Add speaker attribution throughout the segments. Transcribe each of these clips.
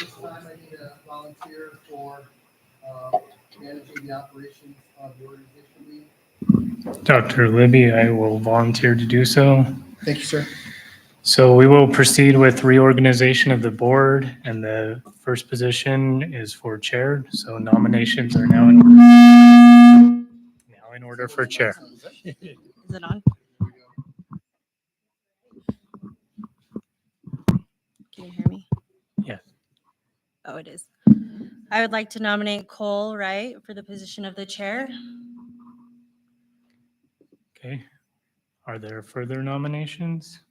Speaker 1: this time, I need a volunteer for managing the operations of the organization meeting.
Speaker 2: Dr. Libby, I will volunteer to do so.
Speaker 1: Thank you, sir.
Speaker 2: So we will proceed with reorganization of the board, and the first position is for chair. So nominations are now in order for chair.
Speaker 3: Is it on? Can you hear me?
Speaker 2: Yes.
Speaker 3: Oh, it is. I would like to nominate Cole Wright for the position of the chair.
Speaker 2: Okay. Are there further nominations?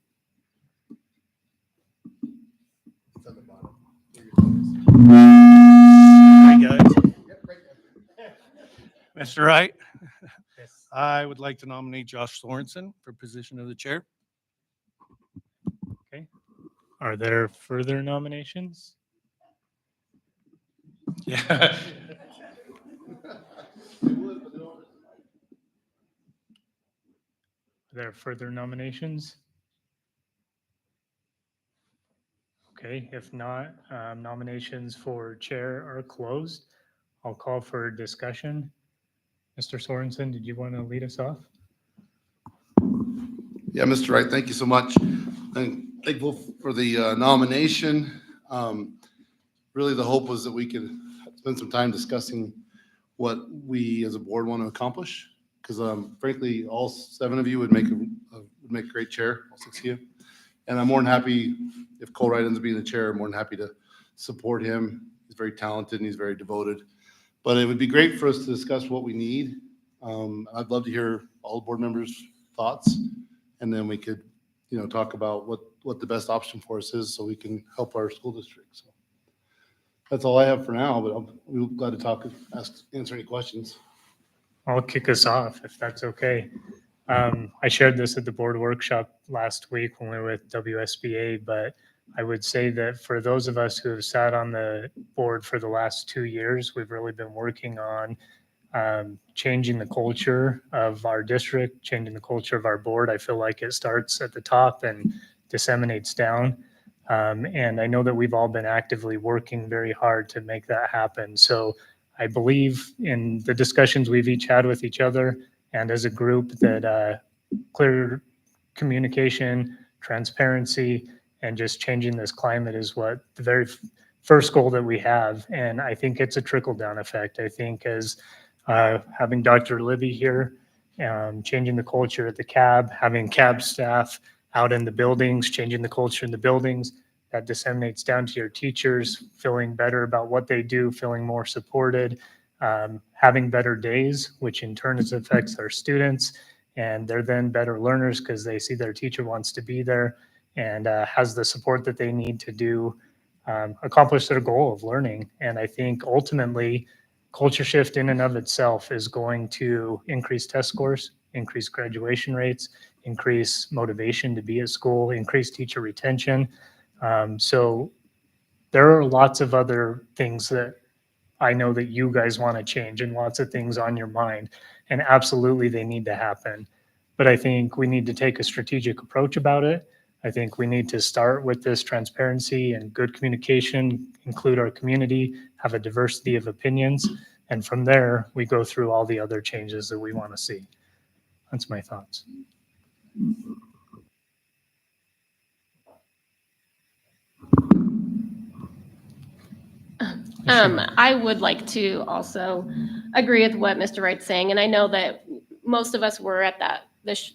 Speaker 4: Hi, guys. Mr. Wright,
Speaker 2: Yes.
Speaker 4: I would like to nominate Josh Sorensen for position of the chair.
Speaker 2: Are there further nominations?
Speaker 4: Yeah.
Speaker 2: Are there further nominations? Okay, if not, nominations for chair are closed. I'll call for discussion. Mr. Sorensen, did you want to lead us off?
Speaker 5: Yeah, Mr. Wright, thank you so much. I'm thankful for the nomination. Really, the hope was that we could spend some time discussing what we as a board want to accomplish. Because frankly, all 7 of you would make a great chair, all 6 of you. And I'm more than happy, if Cole Wright ends up being the chair, I'm more than happy to support him. He's very talented and he's very devoted. But it would be great for us to discuss what we need. I'd love to hear all the board members' thoughts. And then we could, talk about what the best option for us is so we can help our school district. So that's all I have for now, but we're glad to answer any questions.
Speaker 2: I'll kick us off if that's okay. I shared this at the board workshop last week when we were with WSBA, but I would say that for those of us who have sat on the board for the last 2 years, we've really been working on changing the culture of our district, changing the culture of our board. I feel like it starts at the top and disseminates down. And I know that we've all been actively working very hard to make that happen. So I believe in the discussions we've each had with each other and as a group that clear communication, transparency, and just changing this climate is what the very first goal that we have. And I think it's a trickle down effect. I think as having Dr. Libby here, changing the culture at the CAB, having CAB staff out in the buildings, changing the culture in the buildings, that disseminates down to your teachers, feeling better about what they do, feeling more supported, having better days, which in turn affects our students. And they're then better learners because they see their teacher wants to be there and has the support that they need to do accomplish their goal of learning. And I think ultimately, culture shift in and of itself is going to increase test scores, increase graduation rates, increase motivation to be at school, increase teacher retention. So there are lots of other things that I know that you guys want to change and lots of things on your mind. And absolutely they need to happen. But I think we need to take a strategic approach about it. I think we need to start with this transparency and good communication, include our community, have a diversity of opinions. And from there, we go through all the other changes that we want to see. That's my thoughts.
Speaker 6: I would like to also agree with what Mr. Wright's saying, and I know that most of us were at this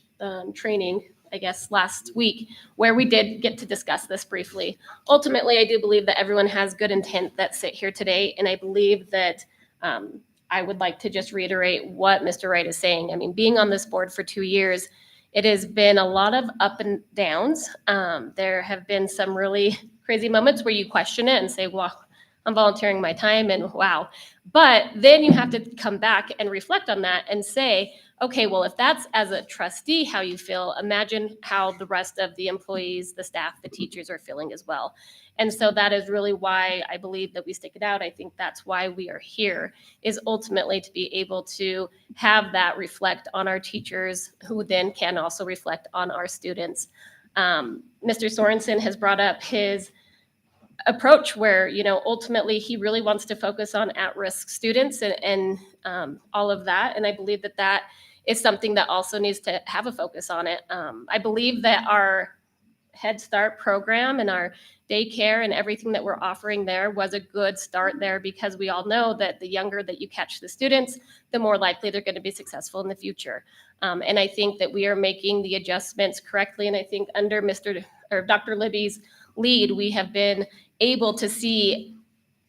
Speaker 6: training, I guess, last week, where we did get to discuss this briefly. Ultimately, I do believe that everyone has good intent that sit here today, and I believe that I would like to just reiterate what Mr. Wright is saying. I mean, being on this board for 2 years, it has been a lot of up and downs. There have been some really crazy moments where you question it and say, well, I'm volunteering my time and wow. But then you have to come back and reflect on that and say, okay, well, if that's as a trustee how you feel, imagine how the rest of the employees, the staff, the teachers are feeling as well. And so that is really why I believe that we stick it out. I think that's why we are here, is ultimately to be able to have that reflect on our teachers, who then can also reflect on our students. Mr. Sorensen has brought up his approach where, ultimately he really wants to focus on at-risk students and all of that. And I believe that that is something that also needs to have a focus on it. I believe that our Head Start program and our daycare and everything that we're offering there was a good start there, because we all know that the younger that you catch the students, the more likely they're going to be successful in the future. And I think that we are making the adjustments correctly. And I think under Dr. Libby's lead, we have been able to see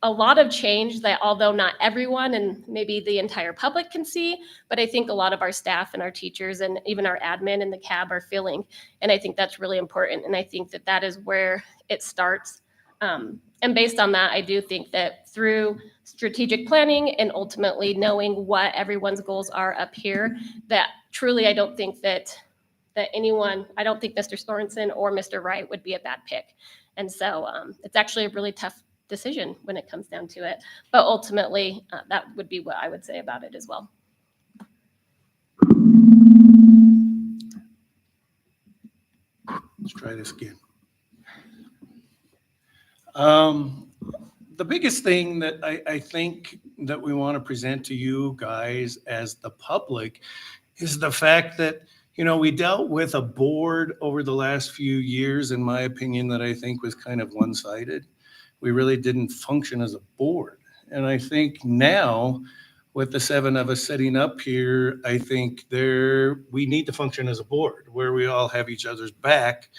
Speaker 6: a lot of change that, although not everyone and maybe the entire public can see, but I think a lot of our staff and our teachers and even our admin and the cab are feeling. And I think that's really important. And I think that that is where it starts. And based on that, I do think that through strategic planning and ultimately knowing what everyone's goals are up here, that truly I don't think that anyone, I don't think Mr. Sorensen or Mr. Wright would be a bad pick. And so it's actually a really tough decision when it comes down to it. But ultimately, that would be what I would say about it as well.
Speaker 4: Let's try this again. The biggest thing that I think that we want to present to you guys as the public is the fact that, we dealt with a board over the last few years, in my opinion, that I think was kind of one-sided. We really didn't function as a board. And I think now, with the 7 of us sitting up here, I think we need to function as a board where we all have each other's back,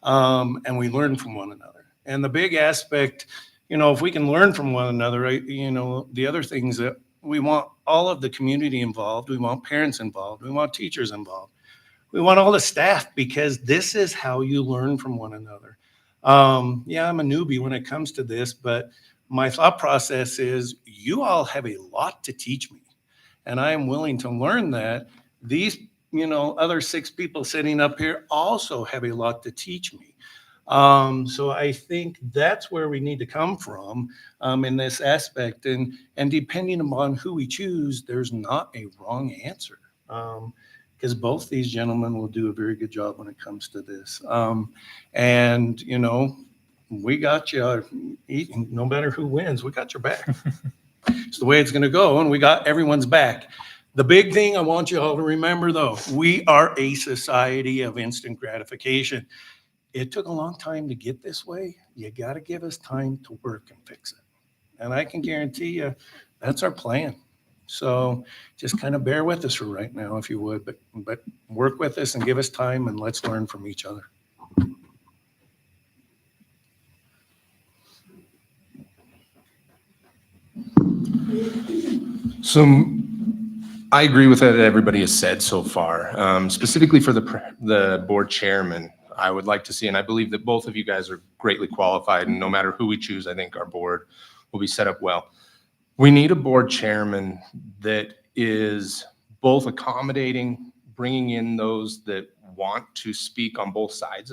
Speaker 4: and we learn from one another. And the big aspect, if we can learn from one another, the other things that we want all of the community involved, we want parents involved, we want teachers involved, we want all the staff, because this is how you learn from one another. Yeah, I'm a newbie when it comes to this, but my thought process is you all have a lot to teach me, and I am willing to learn that. These, other 6 people sitting up here also have a lot to teach me. So I think that's where we need to come from in this aspect. And depending upon who we choose, there's not a wrong answer. Because both these gentlemen will do a very good job when it comes to this. And, we got you, no matter who wins, we got your back. It's the way it's going to go, and we got everyone's back. The big thing I want you all to remember, though, we are a society of instant gratification. It took a long time to get this way. You got to give us time to work and fix it. And I can guarantee you that's our plan. So just kind of bear with us for right now, if you would, but work with us and give us time, and let's learn from each other.
Speaker 7: So I agree with what everybody has said so far. Specifically for the board chairman, I would like to see, and I believe that both of you guys are greatly qualified, and no matter who we choose, I think our board will be set up well. We need a board chairman that is both accommodating, bringing in those that want to speak on both sides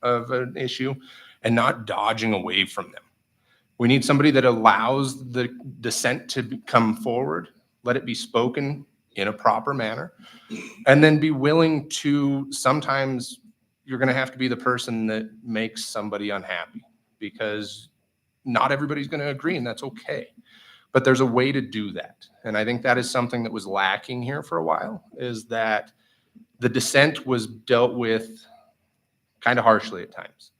Speaker 7: of an issue, and not dodging away from them. We need somebody that allows the dissent to come forward, let it be spoken in a proper manner, and then be willing to, sometimes you're going to have to be the person that makes somebody unhappy, because not everybody's going to agree, and that's okay. But there's a way to do that. And I think that is something that was lacking here for a while, is that the dissent was dealt with kind of harshly at times.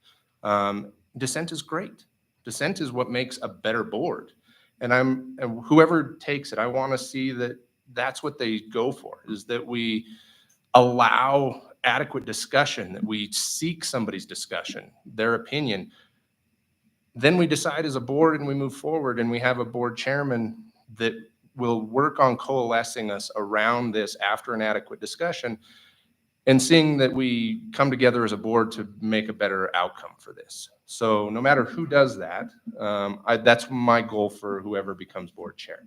Speaker 7: Dissent is great. Dissent is what makes a better board. And whoever takes it, I want to see that that's what they go for, is that we allow adequate discussion, that we seek somebody's discussion, their opinion. Then we decide as a board and we move forward, and we have a board chairman that will work on coalescing us around this after an adequate discussion, and seeing that we come together as a board to make a better outcome for this. So no matter who does that, that's my goal for whoever becomes board chair.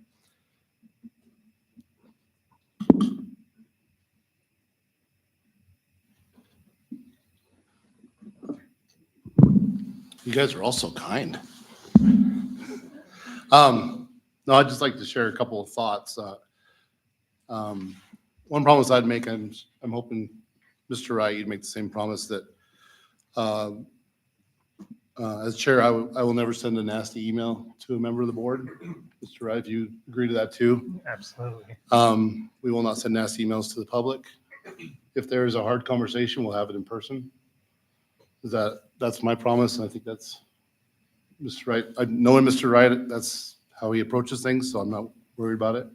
Speaker 5: You guys are all so kind. No, I'd just like to share a couple of thoughts. One promise I'd make, I'm hoping, Mr. Wright, you'd make the same promise, that As chair, I will never send a nasty email to a member of the board. Mr. Wright, if you agree to that too.
Speaker 2: Absolutely.
Speaker 5: We will not send nasty emails to the public. If there is a hard conversation, we'll have it in person. That's my promise, and I think that's Mr. Wright. Knowing Mr. Wright, that's how he approaches things, so I'm not worried about it.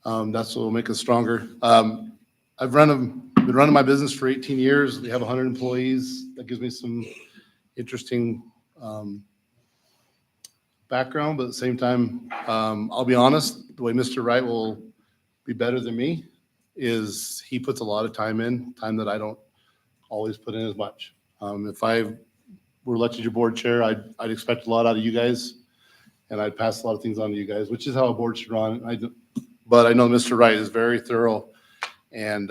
Speaker 5: That's what will make us stronger. I've been running my business for 18 years. We have 100 employees. That gives me some interesting background, but at the same time, I'll be honest, the way Mr. Wright will be better than me is he puts a lot of time in, time that I don't always put in as much. If I were elected your board chair, I'd expect a lot out of you guys, and I'd pass a lot of things on to you guys, which is how a board should run. But I know Mr. Wright is very thorough and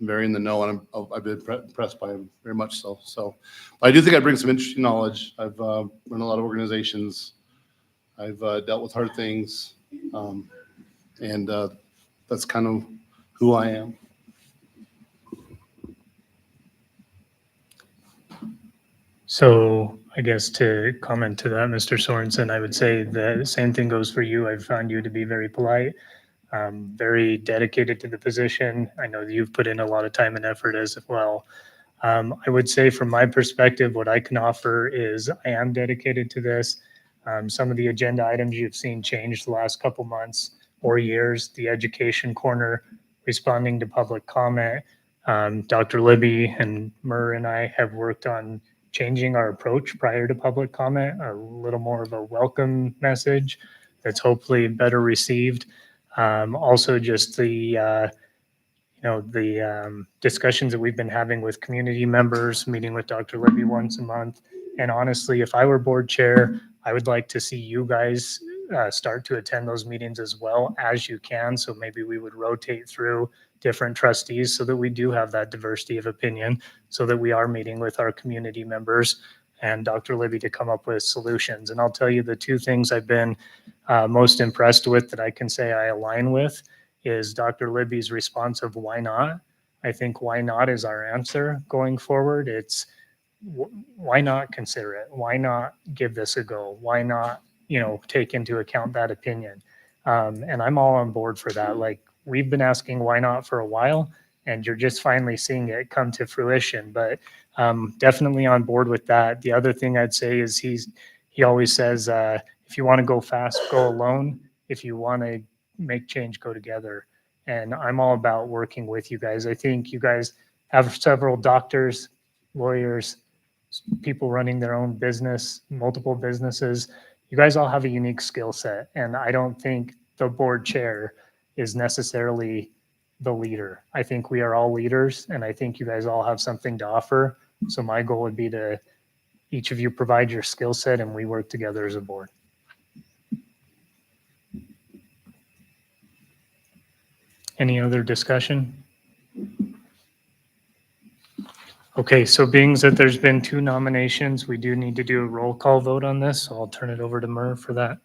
Speaker 5: very in the know, and I've been impressed by him very much so. So I do think I bring some interesting knowledge. I've run a lot of organizations. I've dealt with hard things, and that's kind of who I am.
Speaker 2: So I guess to comment to that, Mr. Sorensen, I would say the same thing goes for you. I've found you to be very polite, very dedicated to the position. I know that you've put in a lot of time and effort as well. I would say from my perspective, what I can offer is I am dedicated to this. Some of the agenda items you've seen change the last couple months or years, the education corner, responding to public comment. Dr. Libby and Murr and I have worked on changing our approach prior to public comment, a little more of a welcome message that's hopefully better received. Also just the discussions that we've been having with community members, meeting with Dr. Libby once a month. And honestly, if I were board chair, I would like to see you guys start to attend those meetings as well as you can. So maybe we would rotate through different trustees so that we do have that diversity of opinion, so that we are meeting with our community members and Dr. Libby to come up with solutions. And I'll tell you the two things I've been most impressed with that I can say I align with is Dr. Libby's response of why not. I think why not is our answer going forward. It's why not consider it? Why not give this a go? Why not, take into account that opinion? And I'm all on board for that. Like, we've been asking why not for a while, and you're just finally seeing it come to fruition. But definitely on board with that. The other thing I'd say is he always says, if you want to go fast, go alone. If you want to make change, go together. And I'm all about working with you guys. I think you guys have several doctors, lawyers, people running their own business, multiple businesses. You guys all have a unique skill set. And I don't think the board chair is necessarily the leader. I think we are all leaders, and I think you guys all have something to offer. So my goal would be to each of you provide your skill set and we work together as a board. Any other discussion? Okay, so being that there's been two nominations, we do need to do a roll call vote on this, so I'll turn it over to Murr for that.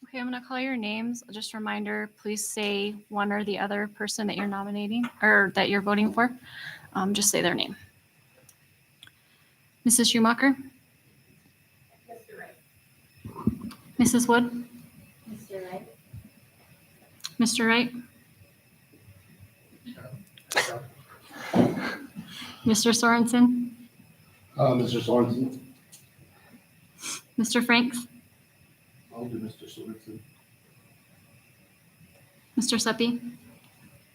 Speaker 8: Okay, I'm going to call your names. Just a reminder, please say one or the other person that you're nominating or that you're voting for. Just say their name. Mrs. Schumacher?
Speaker 6: Mr. Wright.
Speaker 8: Mrs. Wood?
Speaker 6: Mr. Wright.
Speaker 8: Mr. Wright? Mr. Sorensen?
Speaker 5: Mr. Sorensen.
Speaker 8: Mr. Franks?
Speaker 5: I'll do Mr. Sorensen.
Speaker 8: Mr. Seppi?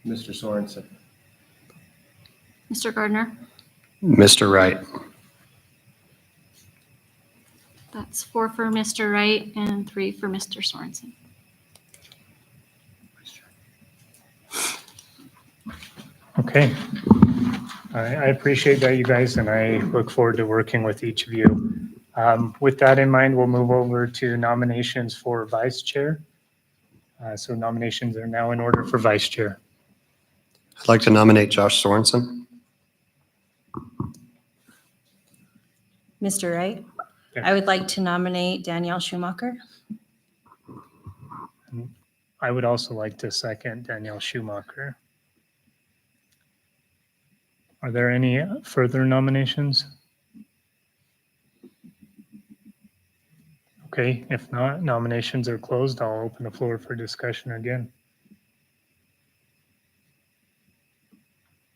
Speaker 7: Mr. Sorensen.
Speaker 8: Mr. Gardner?
Speaker 9: Mr. Wright.
Speaker 8: That's 4 for Mr. Wright and 3 for Mr. Sorensen.
Speaker 2: Okay. I appreciate that, you guys, and I look forward to working with each of you. With that in mind, we'll move over to nominations for vice chair. So nominations are now in order for vice chair.
Speaker 9: I'd like to nominate Josh Sorensen.
Speaker 3: Mr. Wright?
Speaker 2: Yeah.
Speaker 3: I would like to nominate Danielle Schumacher.
Speaker 2: I would also like to second Danielle Schumacher. Are there any further nominations? Okay, if not, nominations are closed. I'll open the floor for discussion again.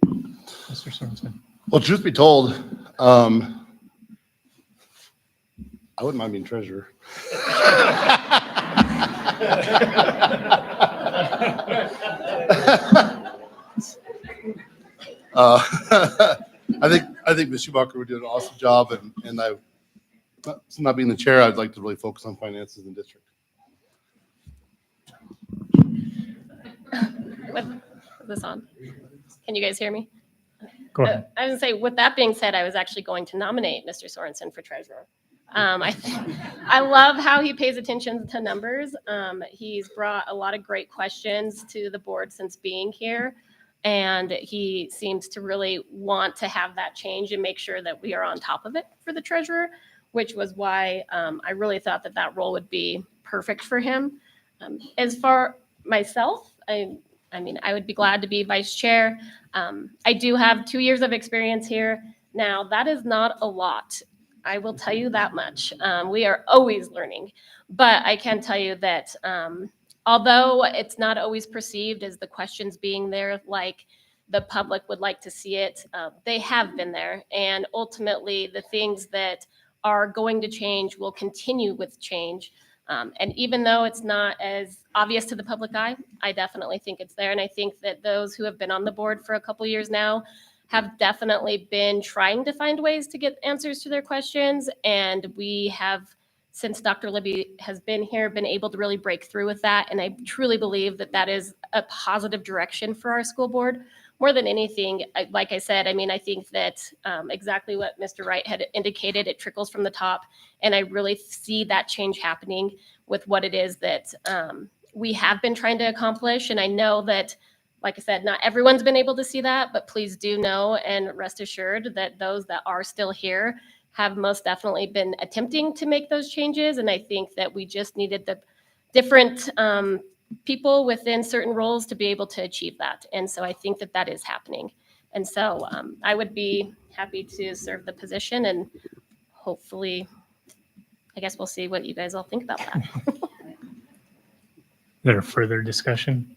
Speaker 2: Mr. Sorensen.
Speaker 5: Well, truth be told, I wouldn't mind being treasurer. I think Ms. Schumacher would do an awesome job, and not being the chair, I'd like to really focus on finances in the district.
Speaker 6: With this on. Can you guys hear me?
Speaker 2: Go ahead.
Speaker 6: I was gonna say, with that being said, I was actually going to nominate Mr. Sorensen for treasurer. I love how he pays attention to numbers. He's brought a lot of great questions to the board since being here. And he seems to really want to have that change and make sure that we are on top of it for the treasurer, which was why I really thought that that role would be perfect for him. As far myself, I mean, I would be glad to be vice chair. I do have 2 years of experience here. Now, that is not a lot. I will tell you that much. We are always learning. But I can tell you that although it's not always perceived as the questions being there like the public would like to see it, they have been there. And ultimately, the things that are going to change will continue with change. And even though it's not as obvious to the public eye, I definitely think it's there. And I think that those who have been on the board for a couple years now have definitely been trying to find ways to get answers to their questions. And we have, since Dr. Libby has been here, been able to really break through with that. And I truly believe that that is a positive direction for our school board. More than anything, like I said, I mean, I think that exactly what Mr. Wright had indicated, it trickles from the top. And I really see that change happening with what it is that we have been trying to accomplish. And I know that, like I said, not everyone's been able to see that, but please do know and rest assured that those that are still here have most definitely been attempting to make those changes. And I think that we just needed the different people within certain roles to be able to achieve that. And so I think that that is happening. And so I would be happy to serve the position, and hopefully, I guess we'll see what you guys all think about that.
Speaker 2: There further discussion?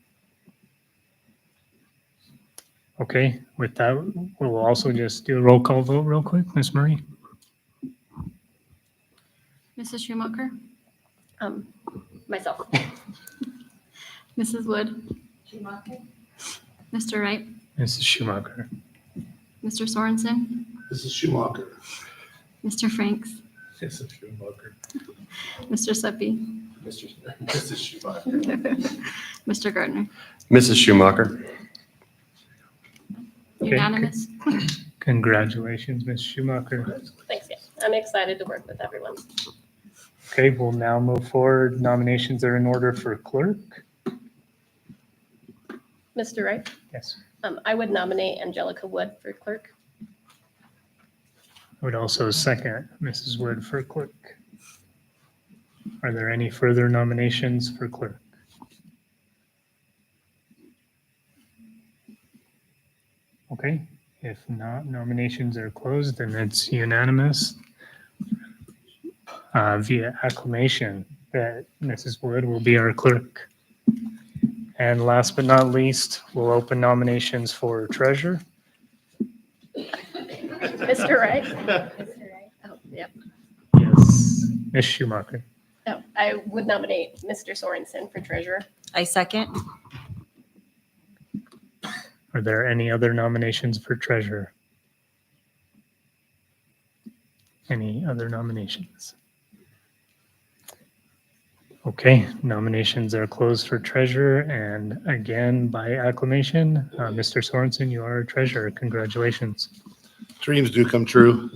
Speaker 2: Okay, with that, we'll also just do a roll call vote real quick. Ms. Murray?
Speaker 8: Mrs. Schumacher,
Speaker 6: Myself.
Speaker 8: Mrs. Wood, Mr. Wright,
Speaker 2: Mrs. Schumacher?
Speaker 8: Mr. Sorensen,
Speaker 5: This is Schumacher.
Speaker 8: Mr. Franks,
Speaker 5: Mrs. Schumacher.
Speaker 8: Mr. Seppi,
Speaker 5: Mrs. Schumacher.
Speaker 8: Mr. Gardner.
Speaker 9: Mrs. Schumacher.
Speaker 2: Okay.
Speaker 8: Unanimous.
Speaker 2: Congratulations, Ms. Schumacher.
Speaker 6: Thanks, yeah. I'm excited to work with everyone.
Speaker 2: Okay, we'll now move forward. Nominations are in order for clerk.
Speaker 6: Mr. Wright,
Speaker 2: Yes.
Speaker 6: I would nominate Angelica Wood for clerk.
Speaker 2: I would also second Mrs. Wood for clerk. Are there any further nominations for clerk? Okay, if not, nominations are closed and it's unanimous via acclamation that Mrs. Wood will be our clerk. And last but not least, we'll open nominations for treasurer.
Speaker 6: Mr. Wright? Oh, yep.
Speaker 2: Yes, Ms. Schumacher.
Speaker 6: Oh, I would nominate Mr. Sorensen for treasurer.
Speaker 3: I second.
Speaker 2: Are there any other nominations for treasurer? Any other nominations? Okay, nominations are closed for treasurer, and again, by acclamation, Mr. Sorensen, you are a treasurer. Congratulations.
Speaker 5: Dreams do come true.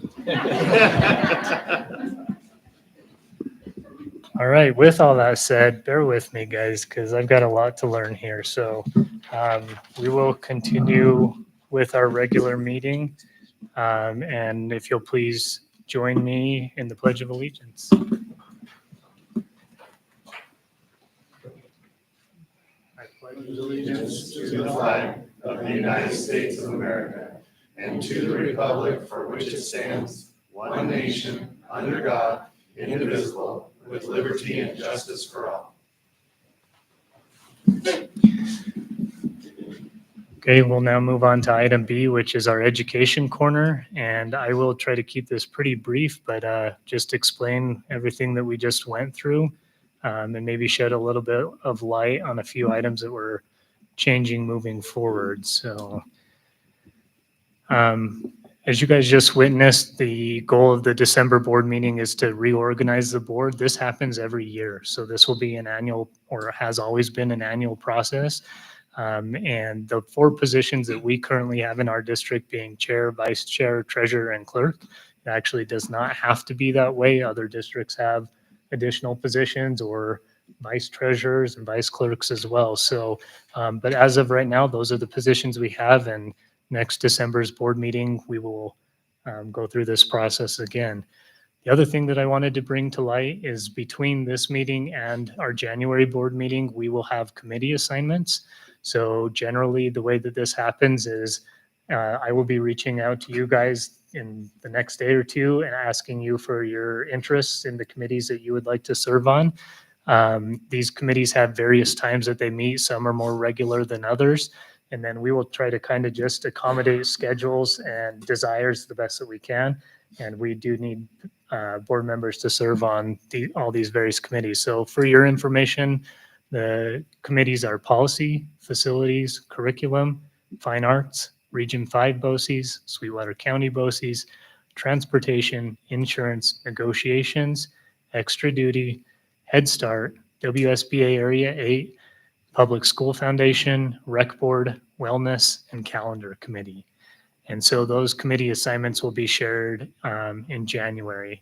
Speaker 2: All right, with all that said, bear with me, guys, because I've got a lot to learn here. So we will continue with our regular meeting. And if you'll please join me in the Pledge of Allegiance.
Speaker 5: Allegiance to the flag of the United States of America and to the republic for which it stands, one nation, under God, indivisible, with liberty and justice for all.
Speaker 2: Okay, we'll now move on to item B, which is our education corner. And I will try to keep this pretty brief, but just explain everything that we just went through and maybe shed a little bit of light on a few items that we're changing moving forward. So as you guys just witnessed, the goal of the December board meeting is to reorganize the board. This happens every year. So this will be an annual, or has always been an annual process. And the 4 positions that we currently have in our district, being chair, vice chair, treasurer, and clerk, it actually does not have to be that way. Other districts have additional positions or vice treasurers and vice clerks as well. So, but as of right now, those are the positions we have. And next December's board meeting, we will go through this process again. The other thing that I wanted to bring to light is between this meeting and our January board meeting, we will have committee assignments. So generally, the way that this happens is I will be reaching out to you guys in the next day or two and asking you for your interests in the committees that you would like to serve on. These committees have various times that they meet. Some are more regular than others. And then we will try to kind of just accommodate schedules and desires the best that we can. And we do need board members to serve on all these various committees. So for your information, the committees are policy, facilities, curriculum, fine arts, Region 5 BOCES, Sweetwater County BOCES, transportation, insurance, negotiations, extra duty, Head Start, WSBA Area 8, Public School Foundation, Rec Board, Wellness, and Calendar Committee. And so those committee assignments will be shared in January.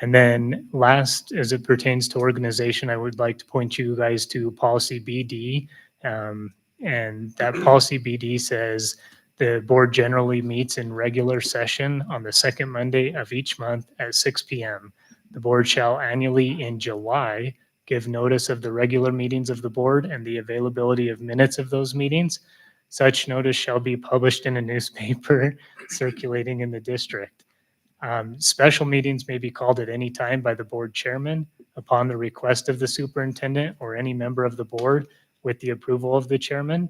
Speaker 2: And then last, as it pertains to organization, I would like to point you guys to policy BD. And that policy BD says the board generally meets in regular session on the second Monday of each month at 6 p.m. The board shall annually in July give notice of the regular meetings of the board and the availability of minutes of those meetings. Such notice shall be published in a newspaper circulating in the district. Special meetings may be called at any time by the board chairman upon the request of the superintendent or any member of the board with the approval of the chairman.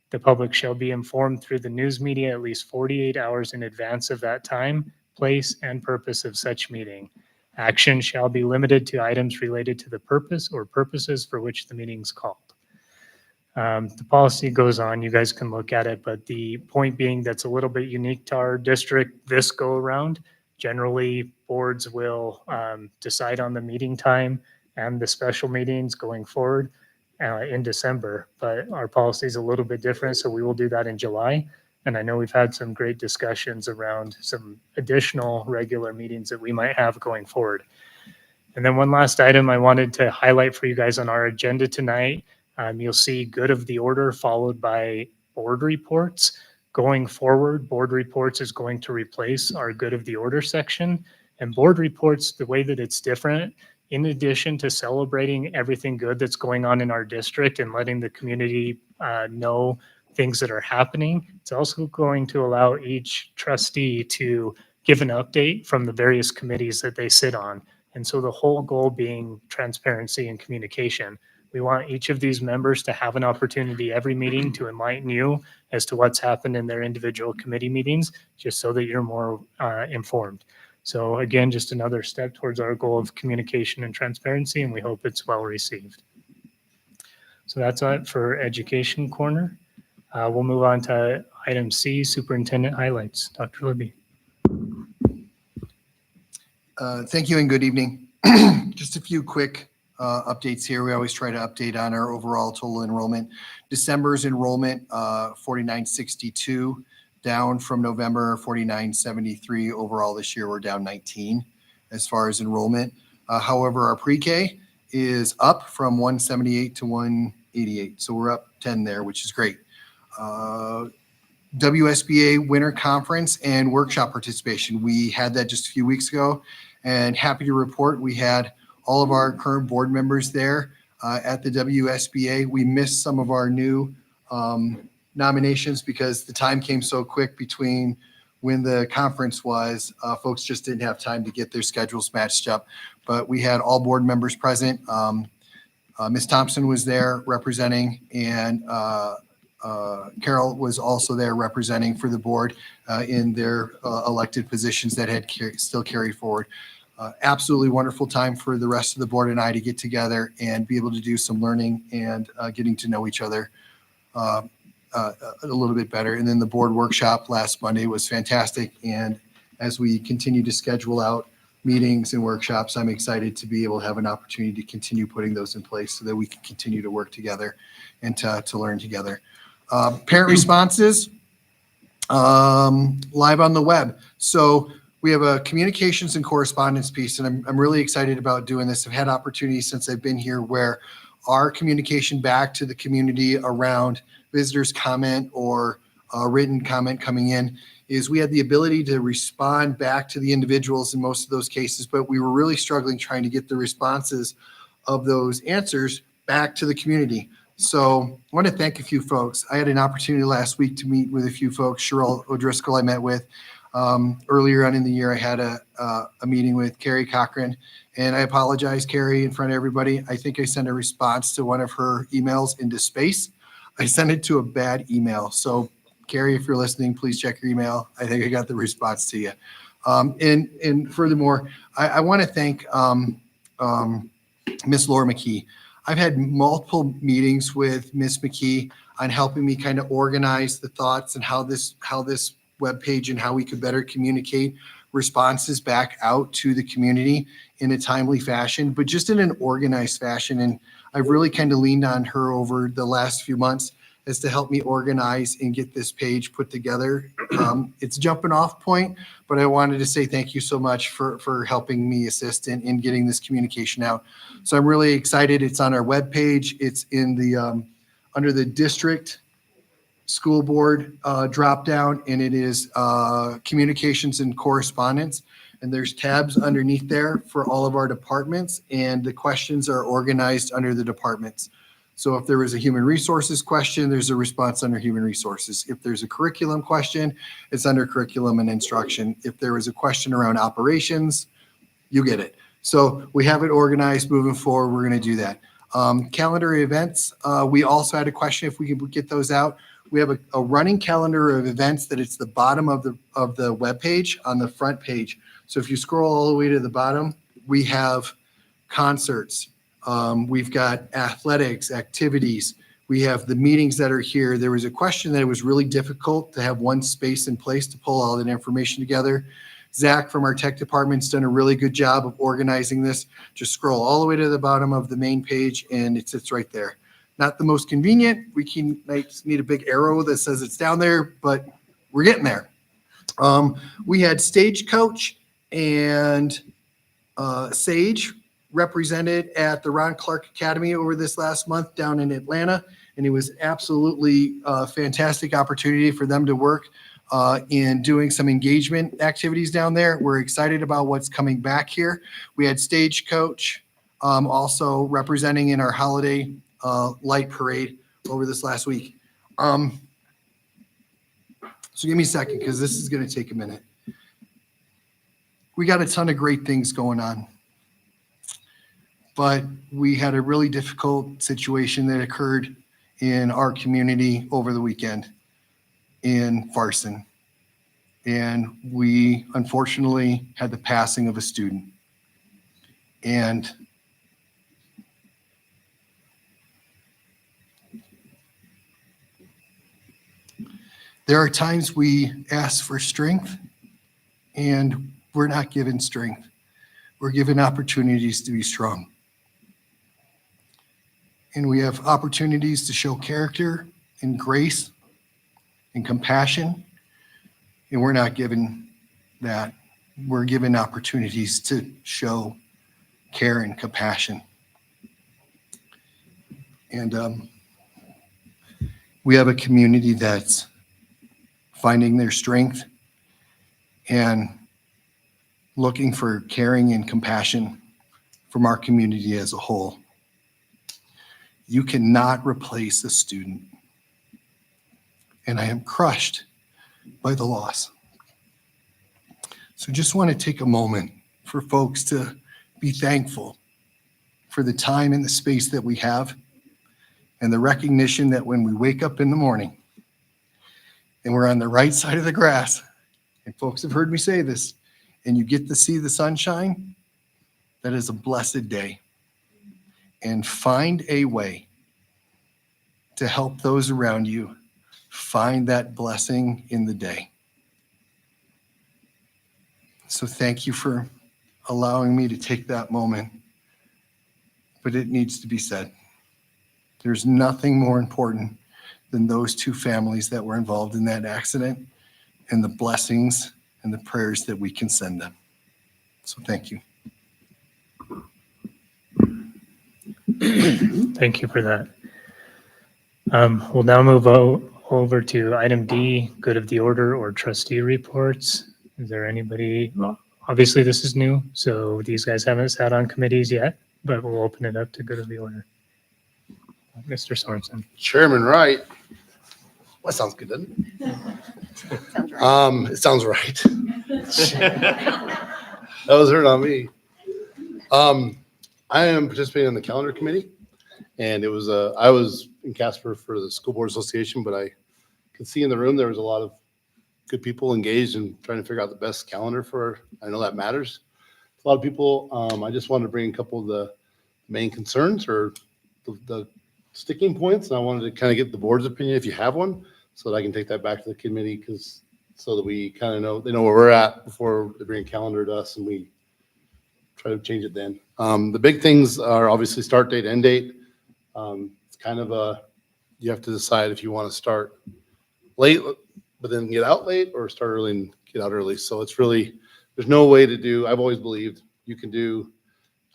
Speaker 2: The public shall be informed through the news media at least 48 hours in advance of that time, place, and purpose of such meeting. Action shall be limited to items related to the purpose or purposes for which the meeting is called. The policy goes on, you guys can look at it, but the point being that's a little bit unique to our district this go around. Generally, boards will decide on the meeting time and the special meetings going forward in December, but our policy is a little bit different, so we will do that in July. And I know we've had some great discussions around some additional regular meetings that we might have going forward. And then one last item I wanted to highlight for you guys on our agenda tonight. You'll see good of the order followed by board reports. Going forward, board reports is going to replace our good of the order section. And board reports, the way that it's different, in addition to celebrating everything good that's going on in our district and letting the community know things that are happening, it's also going to allow each trustee to give an update from the various committees that they sit on. And so the whole goal being transparency and communication. We want each of these members to have an opportunity every meeting to enlighten you as to what's happened in their individual committee meetings, just so that you're more informed. So again, just another step towards our goal of communication and transparency, and we hope it's well received. So that's it for Education Corner. We'll move on to item C, Superintendent Highlights. Dr. Libby.
Speaker 10: Thank you and good evening. Just a few quick updates here. We always try to update on our overall total enrollment. December's enrollment, 4962, down from November, 4973. Overall this year, we're down 19 as far as enrollment. However, our pre-K is up from 178 to 188. So we're up 10 there, which is great. WSBA Winter Conference and Workshop participation. We had that just a few weeks ago, and happy to report we had all of our current board members there at the WSBA. We missed some of our new nominations because the time came so quick between when the conference was. Folks just didn't have time to get their schedules matched up. But we had all board members present. Ms. Thompson was there representing, and Carol was also there representing for the board in their elected positions that had still carried forward. Absolutely wonderful time for the rest of the board and I to get together and be able to do some learning and getting to know each other a little bit better. And then the board workshop last Monday was fantastic. And as we continue to schedule out meetings and workshops, I'm excited to be able to have an opportunity to continue putting those in place so that we can continue to work together and to learn together. Parent responses live on the web. So we have a communications and correspondence piece, and I'm really excited about doing this. I've had opportunities since I've been here where our communication back to the community around visitors' comment or written comment coming in is we had the ability to respond back to the individuals in most of those cases, but we were really struggling trying to get the responses of those answers back to the community. So I want to thank a few folks. I had an opportunity last week to meet with a few folks. Cheryl O'Driscoll I met with. Earlier on in the year, I had a meeting with Carrie Cochran, and I apologize, Carrie, in front of everybody. I think I sent a response to one of her emails into space. I sent it to a bad email. So Carrie, if you're listening, please check your email. I think I got the response to you. And furthermore, I want to thank Miss Laura McKee. I've had multiple meetings with Miss McKee on helping me kind of organize the thoughts and how this webpage and how we could better communicate responses back out to the community in a timely fashion, but just in an organized fashion. And I've really kind of leaned on her over the last few months as to help me organize and get this page put together. It's a jumping off point, but I wanted to say thank you so much for helping me assist in getting this communication out. So I'm really excited. It's on our webpage. It's in the under the district school board drop down, and it is communications and correspondence. And there's tabs underneath there for all of our departments, and the questions are organized under the departments. So if there was a human resources question, there's a response under human resources. If there's a curriculum question, it's under curriculum and instruction. If there was a question around operations, you get it. So we have it organized moving forward. We're going to do that. Calendar events. We also had a question if we could get those out. We have a running calendar of events that it's the bottom of the web page on the front page. So if you scroll all the way to the bottom, we have concerts. We've got athletics, activities. We have the meetings that are here. There was a question that it was really difficult to have one space in place to pull all that information together. Zach from our tech department's done a really good job of organizing this. Just scroll all the way to the bottom of the main page and it sits right there. Not the most convenient. We might need a big arrow that says it's down there, but we're getting there. We had Stagecoach and Sage represented at the Ron Clark Academy over this last month down in Atlanta. And it was absolutely a fantastic opportunity for them to work in doing some engagement activities down there. We're excited about what's coming back here. We had Stagecoach also representing in our holiday light parade over this last week. So give me a second because this is going to take a minute. We got a ton of great things going on, but we had a really difficult situation that occurred in our community over the weekend in Farson. And we unfortunately had the passing of a student. And there are times we ask for strength and we're not given strength. We're given opportunities to be strong. And we have opportunities to show character and grace and compassion. And we're not given that. We're given opportunities to show care and compassion. And we have a community that's finding their strength and looking for caring and compassion from our community as a whole. You cannot replace a student. and I am crushed by the loss. So just want to take a moment for folks to be thankful for the time and the space that we have, and the recognition that when we wake up in the morning and we're on the right side of the grass, and folks have heard me say this, and you get to see the sunshine, that is a blessed day. And find a way to help those around you find that blessing in the day. So thank you for allowing me to take that moment, but it needs to be said. There's nothing more important than those two families that were involved in that accident and the blessings and the prayers that we can send them. So thank you.
Speaker 2: Thank you for that. We'll now move over to item D, good of the order or trustee reports. Is there anybody, well, obviously this is new, so these guys haven't sat on committees yet, but we'll open it up to good of the order. Mr. Sorensen.
Speaker 5: Chairman Wright. Well, that sounds good, doesn't it? It sounds right. That was heard on me. I am participating in the calendar committee, and it was I was in Casper for the School Board Association, but I could see in the room there was a lot of good people engaged in trying to figure out the best calendar for. I know that matters. A lot of people. I just wanted to bring a couple of the main concerns or the sticking points, and I wanted to kind of get the board's opinion if you have one, so that I can take that back to the committee, because so that we kind of know they know where we're at before they bring a calendar to us and we try to change it then. The big things are obviously start date, end date. It's kind of you have to decide if you want to start late, but then get out late, or start early and get out early. So it's really, there's no way to do, I've always believed you can do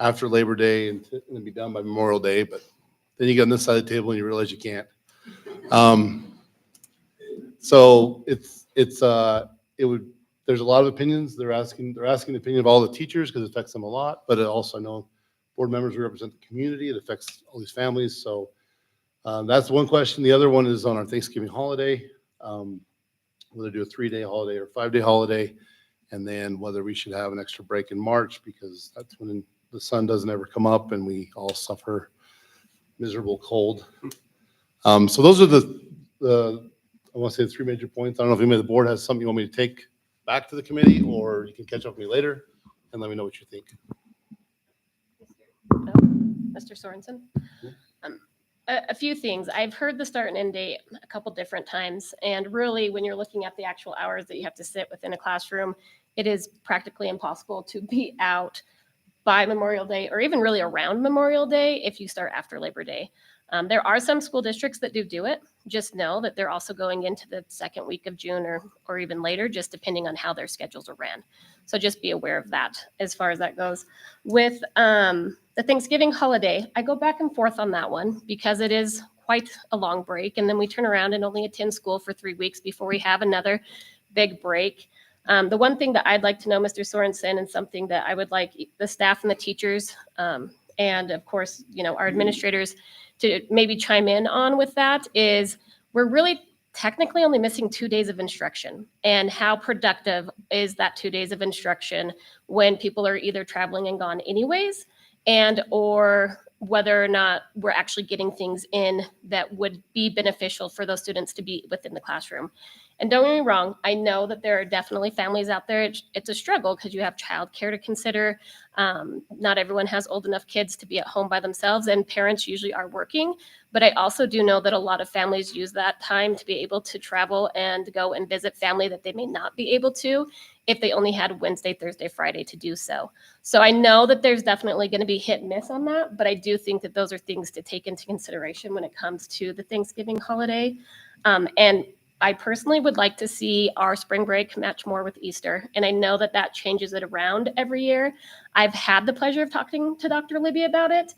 Speaker 5: after Labor Day and then be done by Memorial Day, but then you get on this side of the table and you realize you can't. So there's a lot of opinions. They're asking the opinion of all the teachers because it affects them a lot, but it also, I know board members who represent the community. It affects all these families. So that's one question. The other one is on our Thanksgiving holiday, whether do a 3-day holiday or 5-day holiday, and then whether we should have an extra break in March, because that's when the sun doesn't ever come up and we all suffer miserable cold. So those are the I want to say the 3 major points. I don't know if anybody on the board has something you want me to take back to the committee, or you can catch up with me later and let me know what you think.
Speaker 6: Mr. Sorensen? A few things. I've heard the start and end date a couple different times, and really when you're looking at the actual hours that you have to sit within a classroom, it is practically impossible to be out by Memorial Day, or even really around Memorial Day if you start after Labor Day. There are some school districts that do it. Just know that they're also going into the second week of June or even later, just depending on how their schedules are ran. So just be aware of that as far as that goes. With the Thanksgiving holiday, I go back and forth on that one because it is quite a long break. And then we turn around and only attend school for 3 weeks before we have another big break. The one thing that I'd like to know, Mr. Sorensen, and something that I would like the staff and the teachers, and of course, our administrators to maybe chime in on with that, is we're really technically only missing 2 days of instruction. And how productive is that 2 days of instruction when people are either traveling and gone anyways, and or whether or not we're actually getting things in that would be beneficial for those students to be within the classroom. And don't get me wrong, I know that there are definitely families out there. It's a struggle because you have childcare to consider. Not everyone has old enough kids to be at home by themselves, and parents usually are working. But I also do know that a lot of families use that time to be able to travel and go and visit family that they may not be able to if they only had Wednesday, Thursday, Friday to do so. So I know that there's definitely going to be hit and miss on that, but I do think that those are things to take into consideration when it comes to the Thanksgiving holiday. And I personally would like to see our spring break match more with Easter. And I know that that changes it around every year. I've had the pleasure of talking to Dr. Libby about it.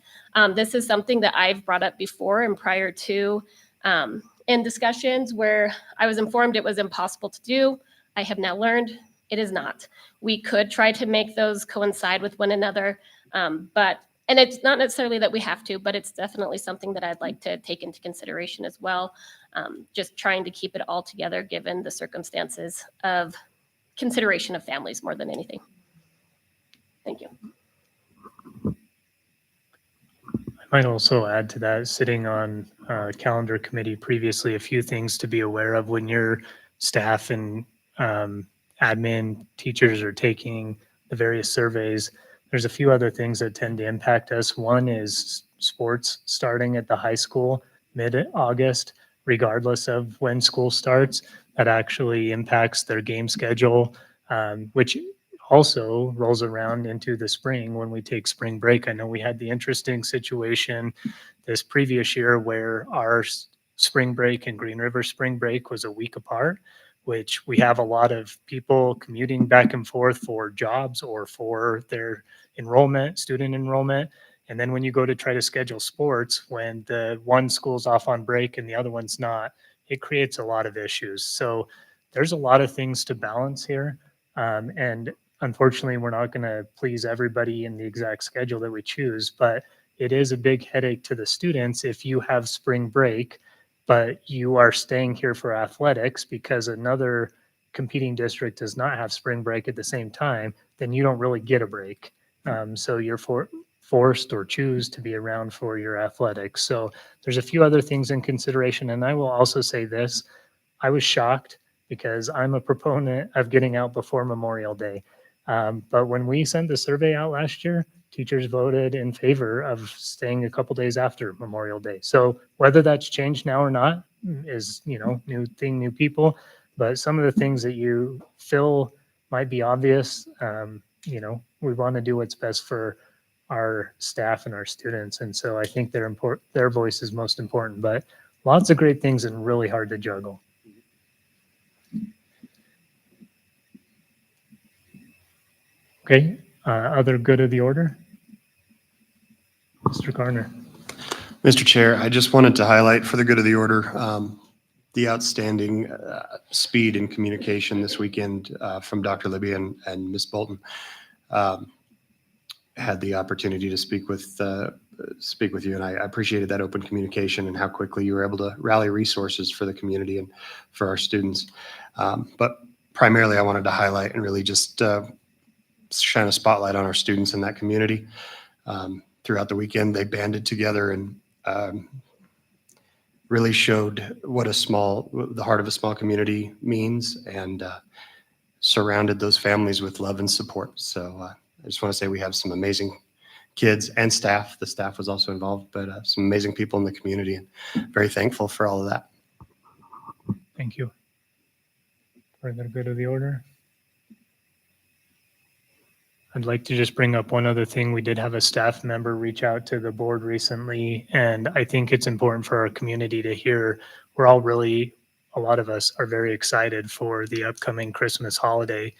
Speaker 6: This is something that I've brought up before and prior to in discussions where I was informed it was impossible to do. I have now learned it is not. We could try to make those coincide with one another, but And it's not necessarily that we have to, but it's definitely something that I'd like to take into consideration as well. Just trying to keep it all together, given the circumstances of consideration of families more than anything. Thank you.
Speaker 2: I might also add to that, sitting on calendar committee previously, a few things to be aware of when your staff and admin teachers are taking the various surveys. There's a few other things that tend to impact us. One is sports starting at the high school mid-August, regardless of when school starts. That actually impacts their game schedule, which also rolls around into the spring when we take spring break. I know we had the interesting situation this previous year where our spring break and Green River spring break was a week apart, which we have a lot of people commuting back and forth for jobs or for their enrollment, student enrollment. And then when you go to try to schedule sports, when the one school's off on break and the other one's not, it creates a lot of issues. So there's a lot of things to balance here. And unfortunately, we're not going to please everybody in the exact schedule that we choose, but it is a big headache to the students if you have spring break, but you are staying here for athletics because another competing district does not have spring break at the same time, then you don't really get a break. So you're forced or choose to be around for your athletics. So there's a few other things in consideration. And I will also say this, I was shocked because I'm a proponent of getting out before Memorial Day. But when we sent the survey out last year, teachers voted in favor of staying a couple days after Memorial Day. So whether that's changed now or not is, new thing, new people. But some of the things that you feel might be obvious, we want to do what's best for our staff and our students. And so I think their voice is most important, but lots of great things and really hard to juggle. Okay, other good of the order? Mr. Garner.
Speaker 9: Mr. Chair, I just wanted to highlight for the good of the order, the outstanding speed and communication this weekend from Dr. Libby and Ms. Bolton. Had the opportunity to speak with you, and I appreciated that open communication and how quickly you were able to rally resources for the community and for our students. But primarily, I wanted to highlight and really just shine a spotlight on our students in that community. Throughout the weekend, they banded together and really showed what the heart of a small community means, and surrounded those families with love and support. So I just want to say we have some amazing kids and staff. The staff was also involved, but some amazing people in the community, and very thankful for all of that.
Speaker 2: Thank you. Further good of the order? I'd like to just bring up one other thing. We did have a staff member reach out to the board recently, and I think it's important for our community to hear. We're all a lot of us are very excited for the upcoming Christmas holiday.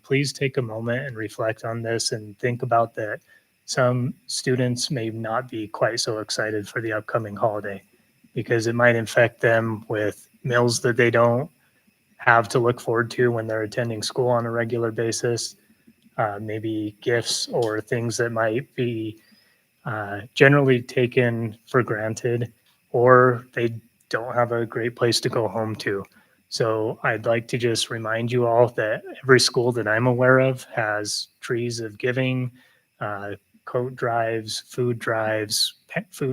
Speaker 2: Please take a moment and reflect on this and think about that. Some students may not be quite so excited for the upcoming holiday because it might infect them with meals that they don't have to look forward to when they're attending school on a regular basis. Maybe gifts or things that might be generally taken for granted, or they don't have a great place to go home to. So I'd like to just remind you all that every school that I'm aware of has trees of giving, coat drives, food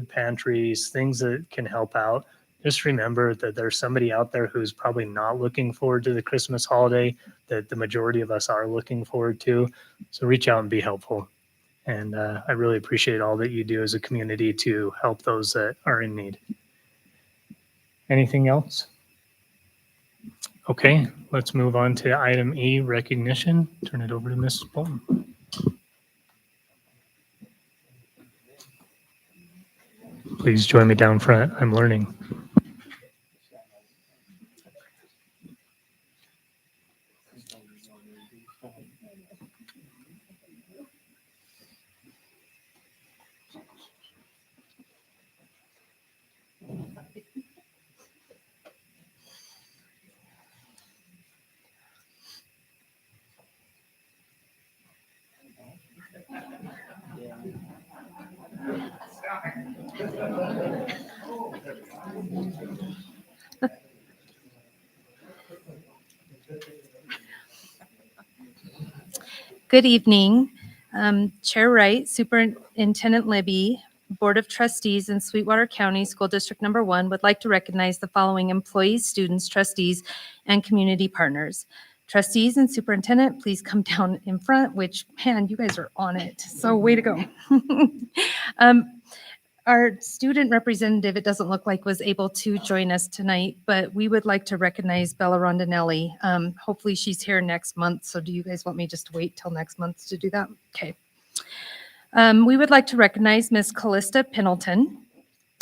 Speaker 2: pantries, things that can help out. Just remember that there's somebody out there who's probably not looking forward to the Christmas holiday that the majority of us are looking forward to. So reach out and be helpful. And I really appreciate all that you do as a community to help those that are in need. Anything else? Okay, let's move on to item E, recognition. Turn it over to Mrs. Bolton. Please join me down front. I'm learning.
Speaker 3: Good evening. Chair Wright, Superintendent Libby, Board of Trustees in Sweetwater County School District Number 1 would like to recognize the following employees, students, trustees, and community partners. Trustees and superintendent, please come down in front, which, man, you guys are on it. So way to go. Our student representative, it doesn't look like, was able to join us tonight, but we would like to recognize Bella Rondinelli. Hopefully she's here next month. So do you guys want me just to wait till next month to do that? Okay. We would like to recognize Miss Callista Pendleton,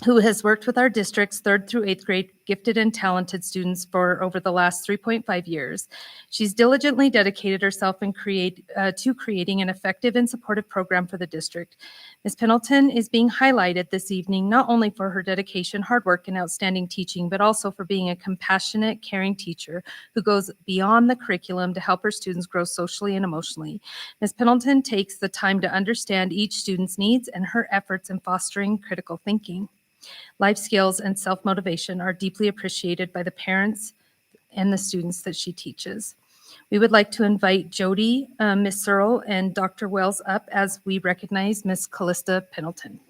Speaker 3: who has worked with our district's 3rd through 8th grade gifted and talented students for over the last 3.5 years. She's diligently dedicated herself to creating an effective and supportive program for the district. Ms. Pendleton is being highlighted this evening not only for her dedication, hard work, and outstanding teaching, but also for being a compassionate, caring teacher who goes beyond the curriculum to help her students grow socially and emotionally. Ms. Pendleton takes the time to understand each student's needs and her efforts in fostering critical thinking. Life skills and self-motivation are deeply appreciated by the parents and the students that she teaches. We would like to invite Jody, Ms. Searle, and Dr. Wells up as we recognize Ms. Callista Pendleton.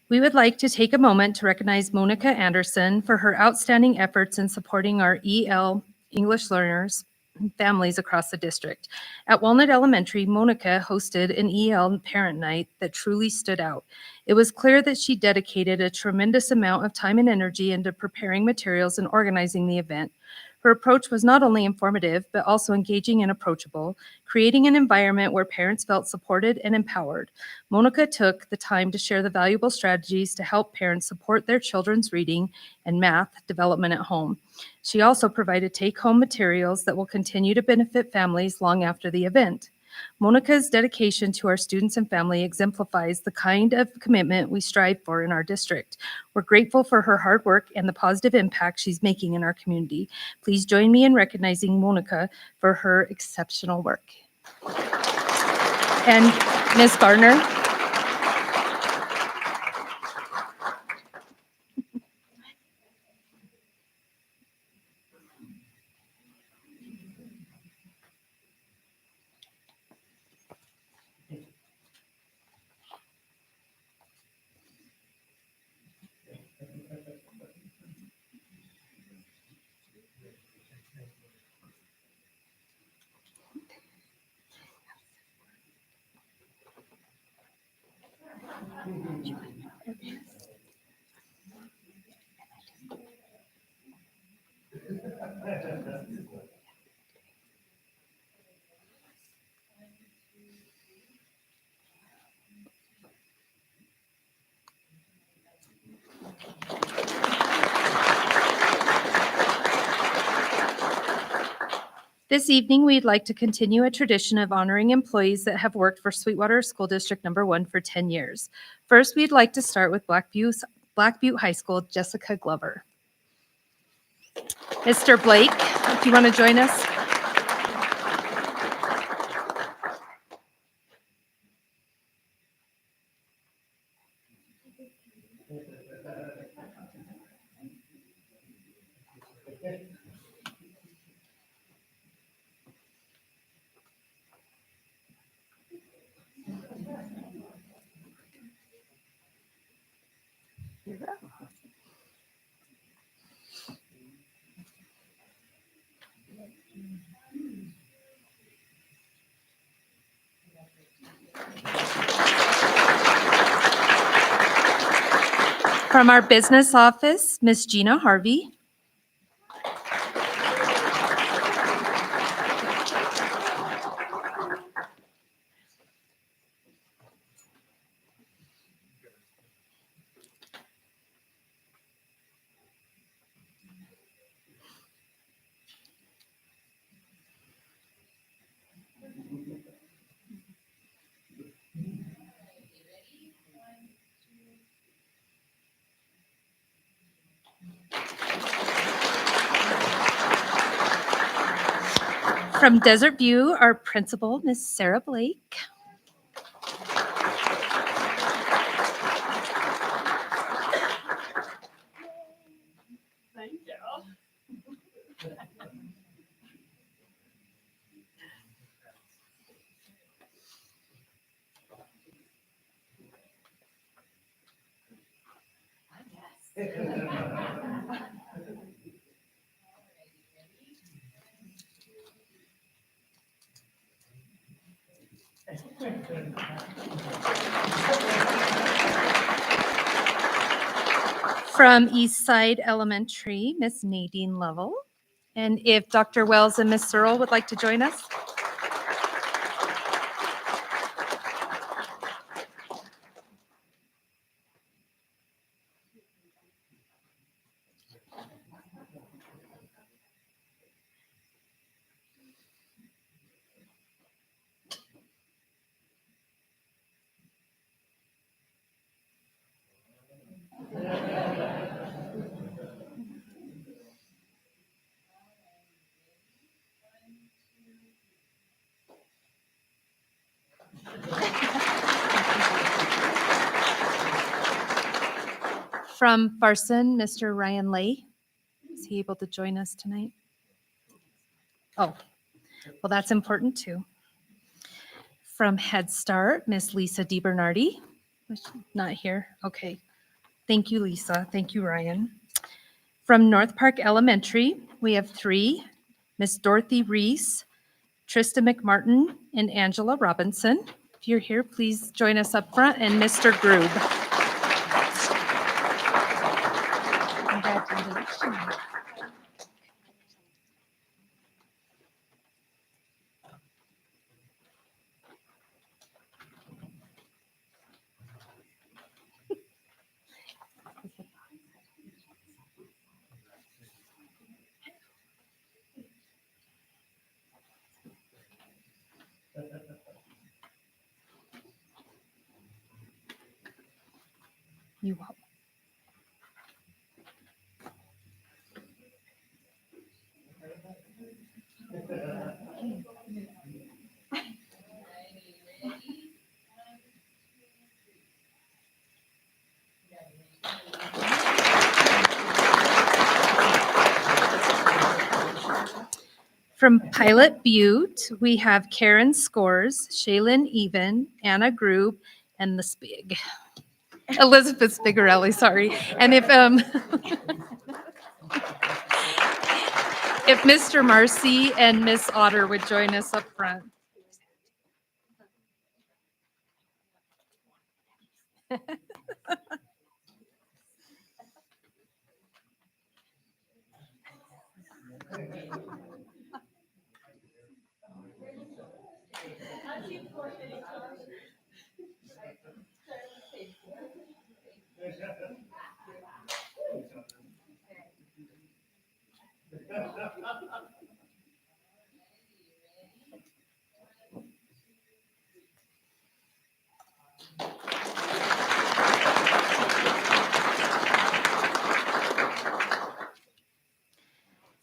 Speaker 3: We would like to take a moment to recognize Monica Anderson for her outstanding efforts in supporting our EL English learners and families across the district. At Walnut Elementary, Monica hosted an EL parent night that truly stood out. It was clear that she dedicated a tremendous amount of time and energy into preparing materials and organizing the event. Her approach was not only informative, but also engaging and approachable, creating an environment where parents felt supported and empowered. Monica took the time to share the valuable strategies to help parents support their children's reading and math development at home. She also provided take-home materials that will continue to benefit families long after the event. Monica's dedication to our students and family exemplifies the kind of commitment we strive for in our district. We're grateful for her hard work and the positive impact she's making in our community. Please join me in recognizing Monica for her exceptional work. And Ms. Gardner. This evening, we'd like to continue a tradition of honoring employees that have worked for Sweetwater School District Number 1 for 10 years. First, we'd like to start with Black Butte High School, Jessica Glover. Mr. Blake, if you want to join us. From our business office, Miss Gina Harvey. From Desert View, our principal, Miss Sarah Blake.
Speaker 6: Thank you.
Speaker 3: From East Side Elementary, Miss Nadine Lovell. And if Dr. Wells and Miss Searle would like to join us. From Farson, Mr. Ryan Lay. Is he able to join us tonight? Oh, well, that's important too. From Head Start, Miss Lisa DiBernardi. Not here. Okay. Thank you, Lisa. Thank you, Ryan. From North Park Elementary, we have 3, Miss Dorothy Reese, Trista McMartin, and Angela Robinson. If you're here, please join us up front, and Mr. Grube. Congratulations. You will. From Pilot Butte, we have Karen Scores, Shaylin Even, Anna Grube, and the Spig. Elizabeth Spigarelli, sorry. And if if Mr. Marcy and Miss Otter would join us up front.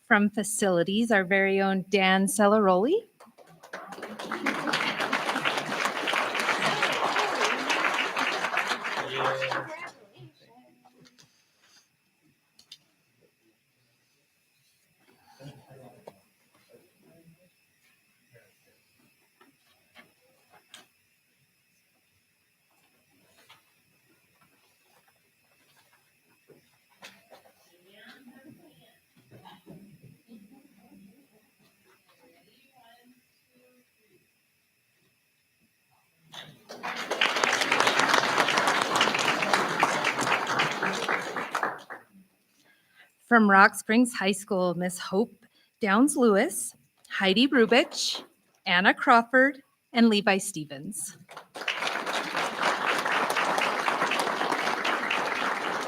Speaker 3: From Facilities, our very own Dan Celaroli. From Rock Springs High School, Miss Hope Downs Lewis, Heidi Rubich, Anna Crawford, and Levi Stevens.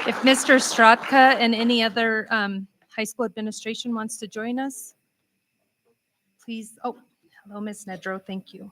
Speaker 3: If Mr. Stratka and any other high school administration wants to join us, please. Oh, hello, Miss Nedrow. Thank you.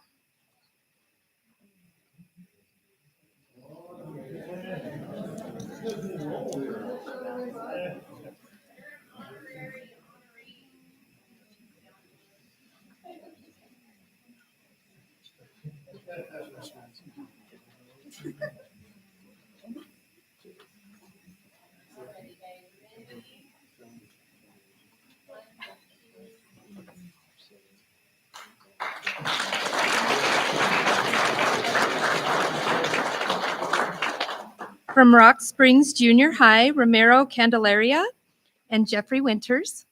Speaker 3: From Rock Springs Junior High, Romero Candelaria and Jeffrey Winters.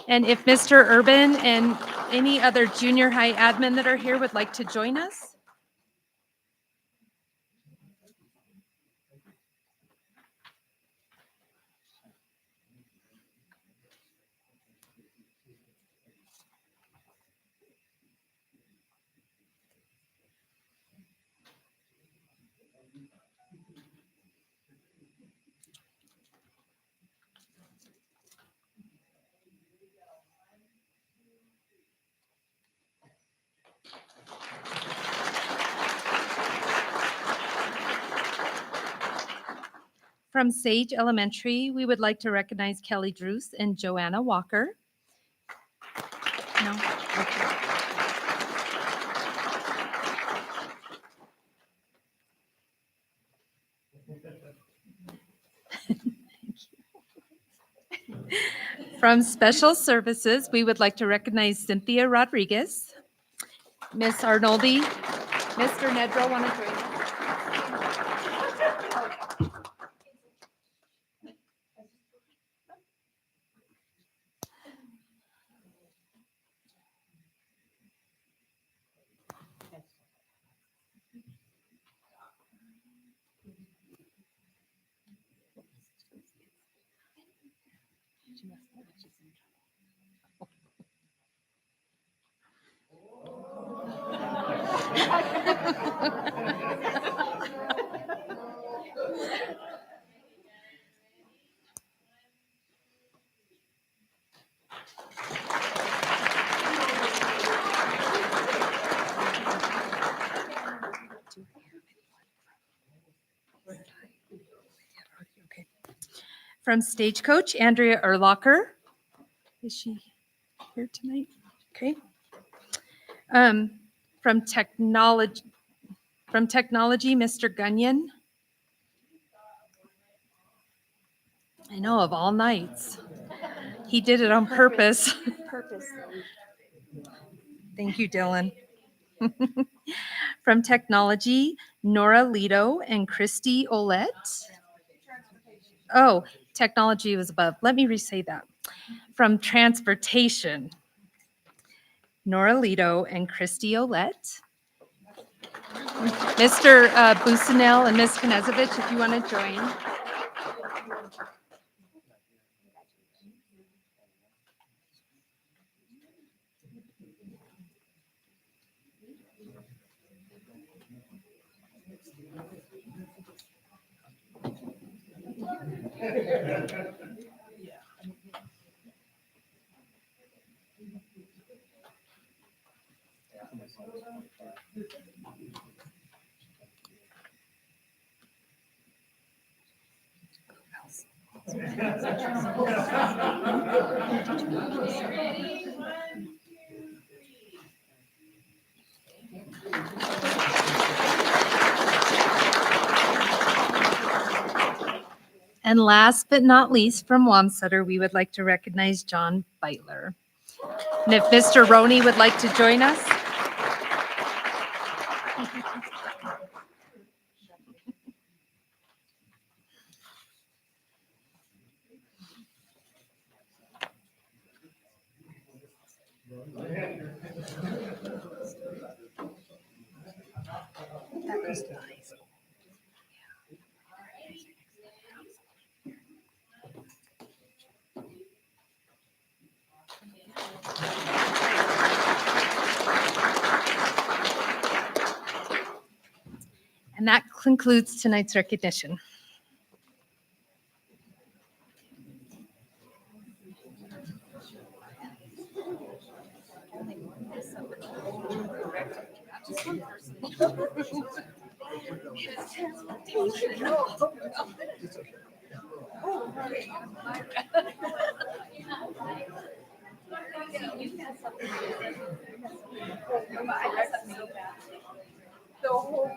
Speaker 3: And if Mr. Urban and any other junior high admin that are here would like to join us. From Sage Elementary, we would like to recognize Kelly Druce and Joanna Walker. No? Okay. From Special Services, we would like to recognize Cynthia Rodriguez. Miss Arnoldi, Mr. Nedro, want to join us? Okay. From Stagecoach, Andrea Erlocker. Is she here tonight? Okay. From technology, Mr. Gunyon. I know, of all nights. He did it on purpose. Thank you, Dylan. From Technology, Nora Lido and Christy Olette. Oh, Technology was above. Let me re-say that. From Transportation, Nora Lido and Christy Olette. Mr. Busanel and Ms. Knezovich, if you want to join. And last but not least, from Wamsutter, we would like to recognize John Beitler. And if Mr. Roney would like to join us. That was nice. And that concludes tonight's recognition. The whole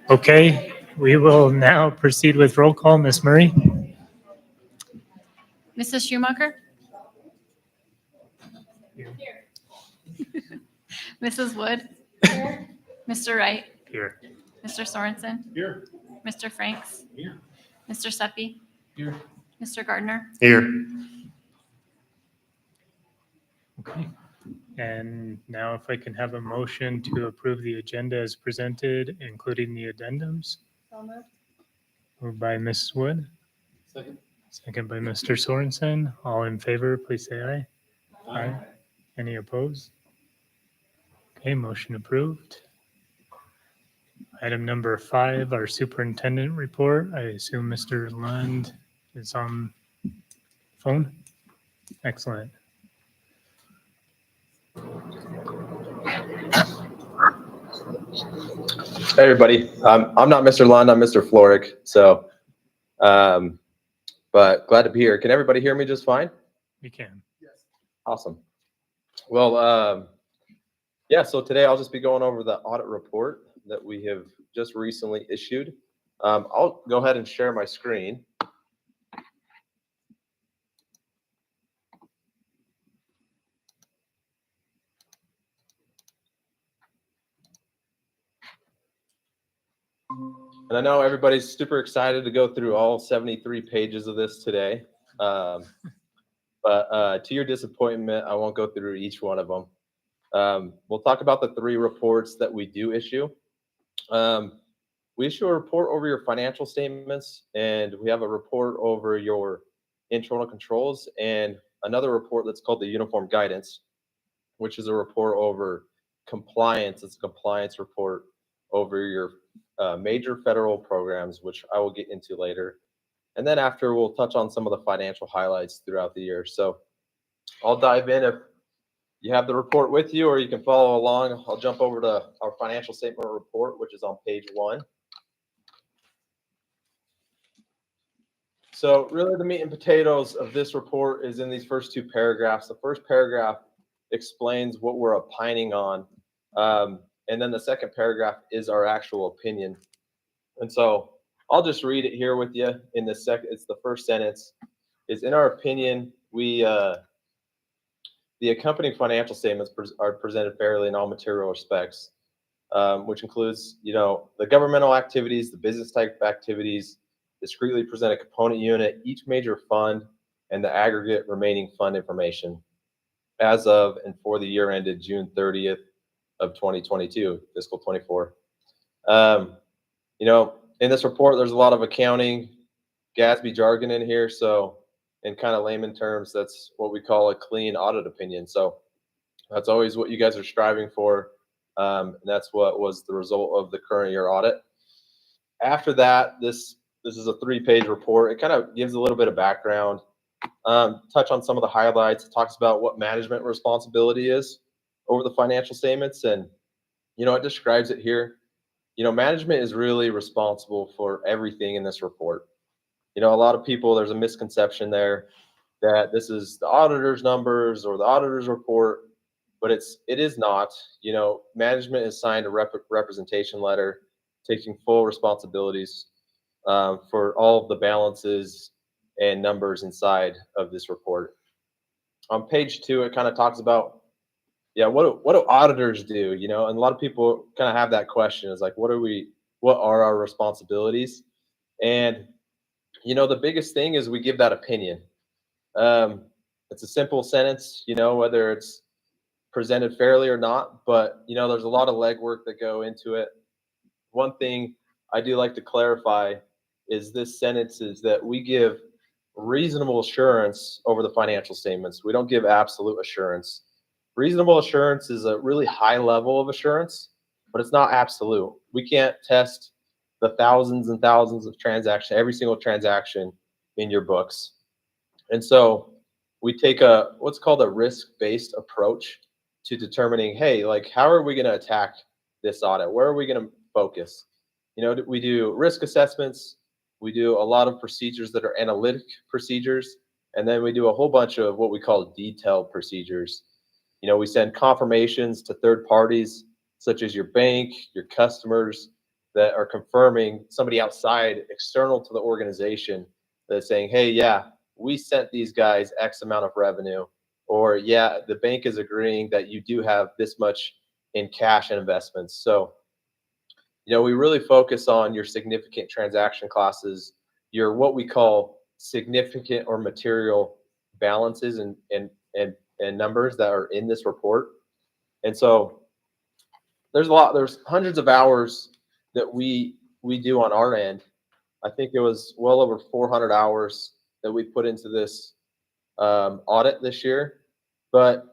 Speaker 2: Okay, we will now proceed with roll call. Ms. Murray?
Speaker 8: Mrs. Schumacher? Mrs. Wood? Mr. Wright?
Speaker 2: Here.
Speaker 8: Mr. Sorensen?
Speaker 4: Here.
Speaker 8: Mr. Franks?
Speaker 4: Here.
Speaker 8: Mr. Seppi?
Speaker 4: Here.
Speaker 8: Mr. Gardner?
Speaker 9: Here.
Speaker 2: Okay. And now if I can have a motion to approve the agenda as presented, including the addendums. Moved by Ms. Wood,
Speaker 5: Second.
Speaker 2: second by Mr. Sorensen. All in favor, please say aye. Aye. Any opposed? Okay, motion approved. Item number 5, our superintendent report. I assume Mr. Lund is on phone. Excellent.
Speaker 11: Hey, everybody. I'm not Mr. Lund, I'm Mr. Floric. So, but glad to be here. Can everybody hear me just fine?
Speaker 2: You can.
Speaker 11: Awesome. Well, yeah, so today I'll just be going over the audit report that we have just recently issued. I'll go ahead and share my screen. And I know everybody's super excited to go through all 73 pages of this today. But to your disappointment, I won't go through each one of them. We'll talk about the 3 reports that we do issue. We issue a report over your financial statements, and we have a report over your internal controls, and another report that's called the uniform guidance, which is a report over compliance. It's a compliance report over your major federal programs, which I will get into later. And then after, we'll touch on some of the financial highlights throughout the year. So I'll dive in. If you have the report with you, or you can follow along, I'll jump over to our financial statement report, which is on page 1. So really the meat and potatoes of this report is in these first 2 paragraphs. The first paragraph explains what we're opining on. And then the second paragraph is our actual opinion. And so I'll just read it here with you in the second. It's the first sentence. Is in our opinion, the accompanying financial statements are presented fairly in all material respects, which includes, the governmental activities, the business type activities, discretely present a component unit, each major fund, and the aggregate remaining fund information as of and for the year ended June 30th of 2022, fiscal 24. In this report, there's a lot of accounting, GASB jargon in here. So in kind of layman terms, that's what we call a clean audit opinion. So that's always what you guys are striving for. And that's what was the result of the current year audit. After that, this is a 3-page report. It kind of gives a little bit of background, touch on some of the highlights. It talks about what management responsibility is over the financial statements. And, it describes it here. Management is really responsible for everything in this report. A lot of people, there's a misconception there that this is the auditor's numbers or the auditor's report, but it is not. Management is signed a representation letter taking full responsibilities for all of the balances and numbers inside of this report. On page 2, it kind of talks about, what do auditors do? And a lot of people kind of have that question. It's like, what are our responsibilities? And, the biggest thing is we give that opinion. It's a simple sentence, whether it's presented fairly or not, but, there's a lot of legwork that go into it. One thing I do like to clarify is this sentence is that we give reasonable assurance over the financial statements. We don't give absolute assurance. Reasonable assurance is a really high level of assurance, but it's not absolute. We can't test the thousands and thousands of transactions, every single transaction in your books. And so we take what's called a risk-based approach to determining, hey, how are we going to attack this audit? Where are we going to focus? We do risk assessments We do a lot of procedures that are analytic procedures. And then we do a whole bunch of what we call detailed procedures. You know, we send confirmations to third parties, such as your bank, your customers, that are confirming, somebody outside, external to the organization, that's saying, hey, yeah, we sent these guys X amount of revenue. Or, yeah, the bank is agreeing that you do have this much in cash and investments. So, you know, we really focus on your significant transaction classes, your what we call significant or material balances and numbers that are in this report. And so there's hundreds of hours that we do on our end. I think it was well over 400 hours that we put into this audit this year. But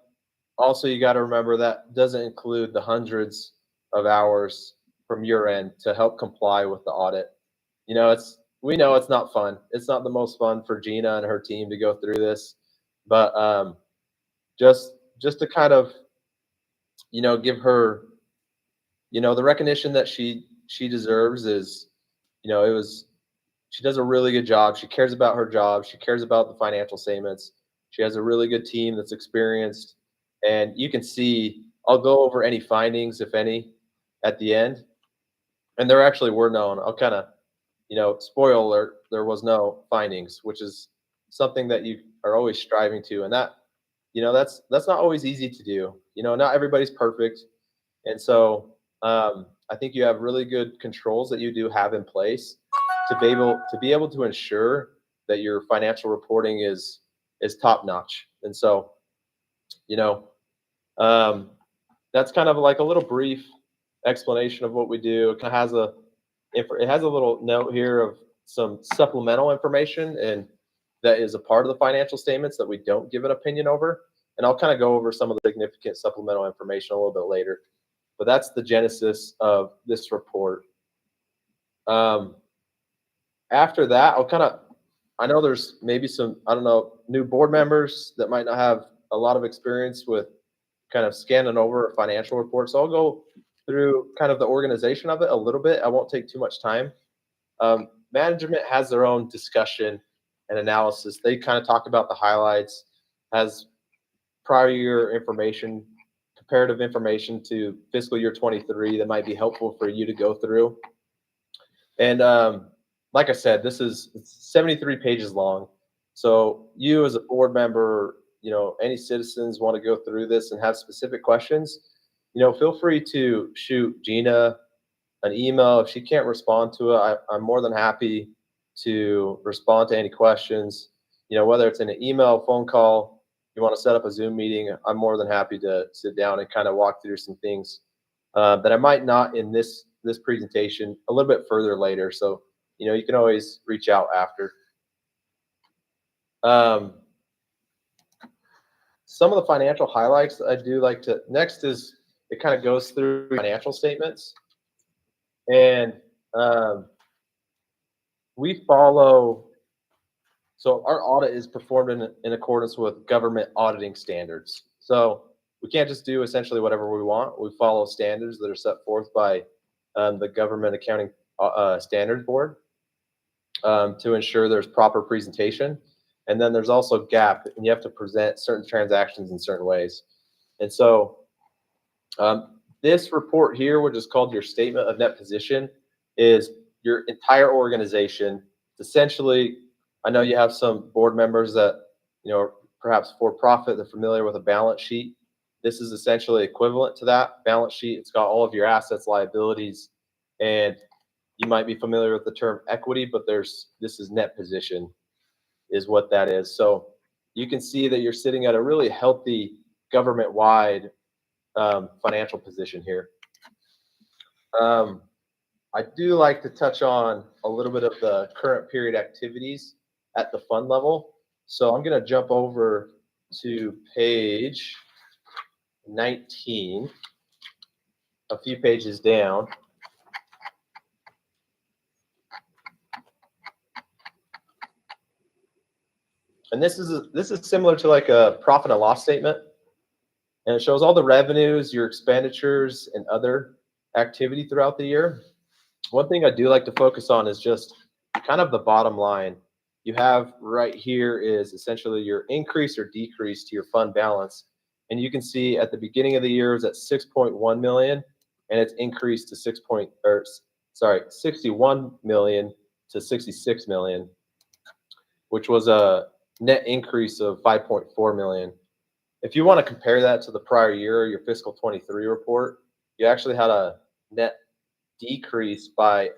Speaker 11: also you got to remember that doesn't include the hundreds of hours from your end to help comply with the audit. You know, we know it's not fun. It's not the most fun for Gina and her team to go through this, but just to kind of, you know, give her, you know, the recognition that she deserves is, you know, she does a really good job. She cares about her job. She cares about the financial statements. She has a really good team that's experienced, and you can see, I'll go over any findings, if any, at the end. And there actually were none. I'll kind of, you know, spoiler alert, there was no findings, which is something that you are always striving to. And that, you know, that's not always easy to do. You know, not everybody's perfect. And so I think you have really good controls that you do have in place to be able to ensure that your financial reporting is top notch. And so, you know, that's kind of like a little brief explanation of what we do. It kind of has a little note here of some supplemental information, and that is a part of the financial statements that we don't give an opinion over. And I'll kind of go over some of the significant supplemental information a little bit later. But that's the genesis of this report. After that, I know there's maybe some, I don't know, new board members that might not have a lot of experience with kind of scanning over a financial report. So I'll go through kind of the organization of it a little bit. I won't take too much time. Management has their own discussion and analysis. They kind of talk about the highlights, has prior year information, comparative information to fiscal year 23 that might be helpful for you to go through. And like I said, it's 73 pages long. So you as a board member, you know, any citizens want to go through this and have specific questions, you know, feel free to shoot Gina an email. If she can't respond to it, I'm more than happy to respond to any questions. You know, whether it's in an email, phone call, you want to set up a Zoom meeting, I'm more than happy to sit down and kind of walk through some things that I might not in this presentation a little bit further later. So, you know, you can always reach out after. Some of the financial highlights I do like to, next is, it kind of goes through financial statements. And we follow, so our audit is performed in accordance with government auditing standards. So we can't just do essentially whatever we want. We follow standards that are set forth by the Government Accounting Standards Board to ensure there's proper presentation. And then there's also GAAP, and you have to present certain transactions in certain ways. And so this report here, which is called your statement of net position, is your entire organization. It's essentially, I know you have some board members that, you know, perhaps for profit, they're familiar with a balance sheet. This is essentially equivalent to that balance sheet. It's got all of your assets, liabilities, and you might be familiar with the term equity, but this is net position is what that is. So you can see that you're sitting at a really healthy government-wide financial position here. I do like to touch on a little bit of the current period activities at the fund level. So I'm going to jump over to page 19, a few pages down. And this is similar to like a profit and loss statement. And it shows all the revenues, your expenditures, and other activity throughout the year. One thing I do like to focus on is just kind of the bottom line. You have right here is essentially your increase or decrease to your fund balance. And you can see at the beginning of the year it was at 6.1 million, and it's increased to 61 million to 66 million, which was a net increase of 5.4 million. If you want to compare that to the prior year, your fiscal 23 report, you actually had a net decrease by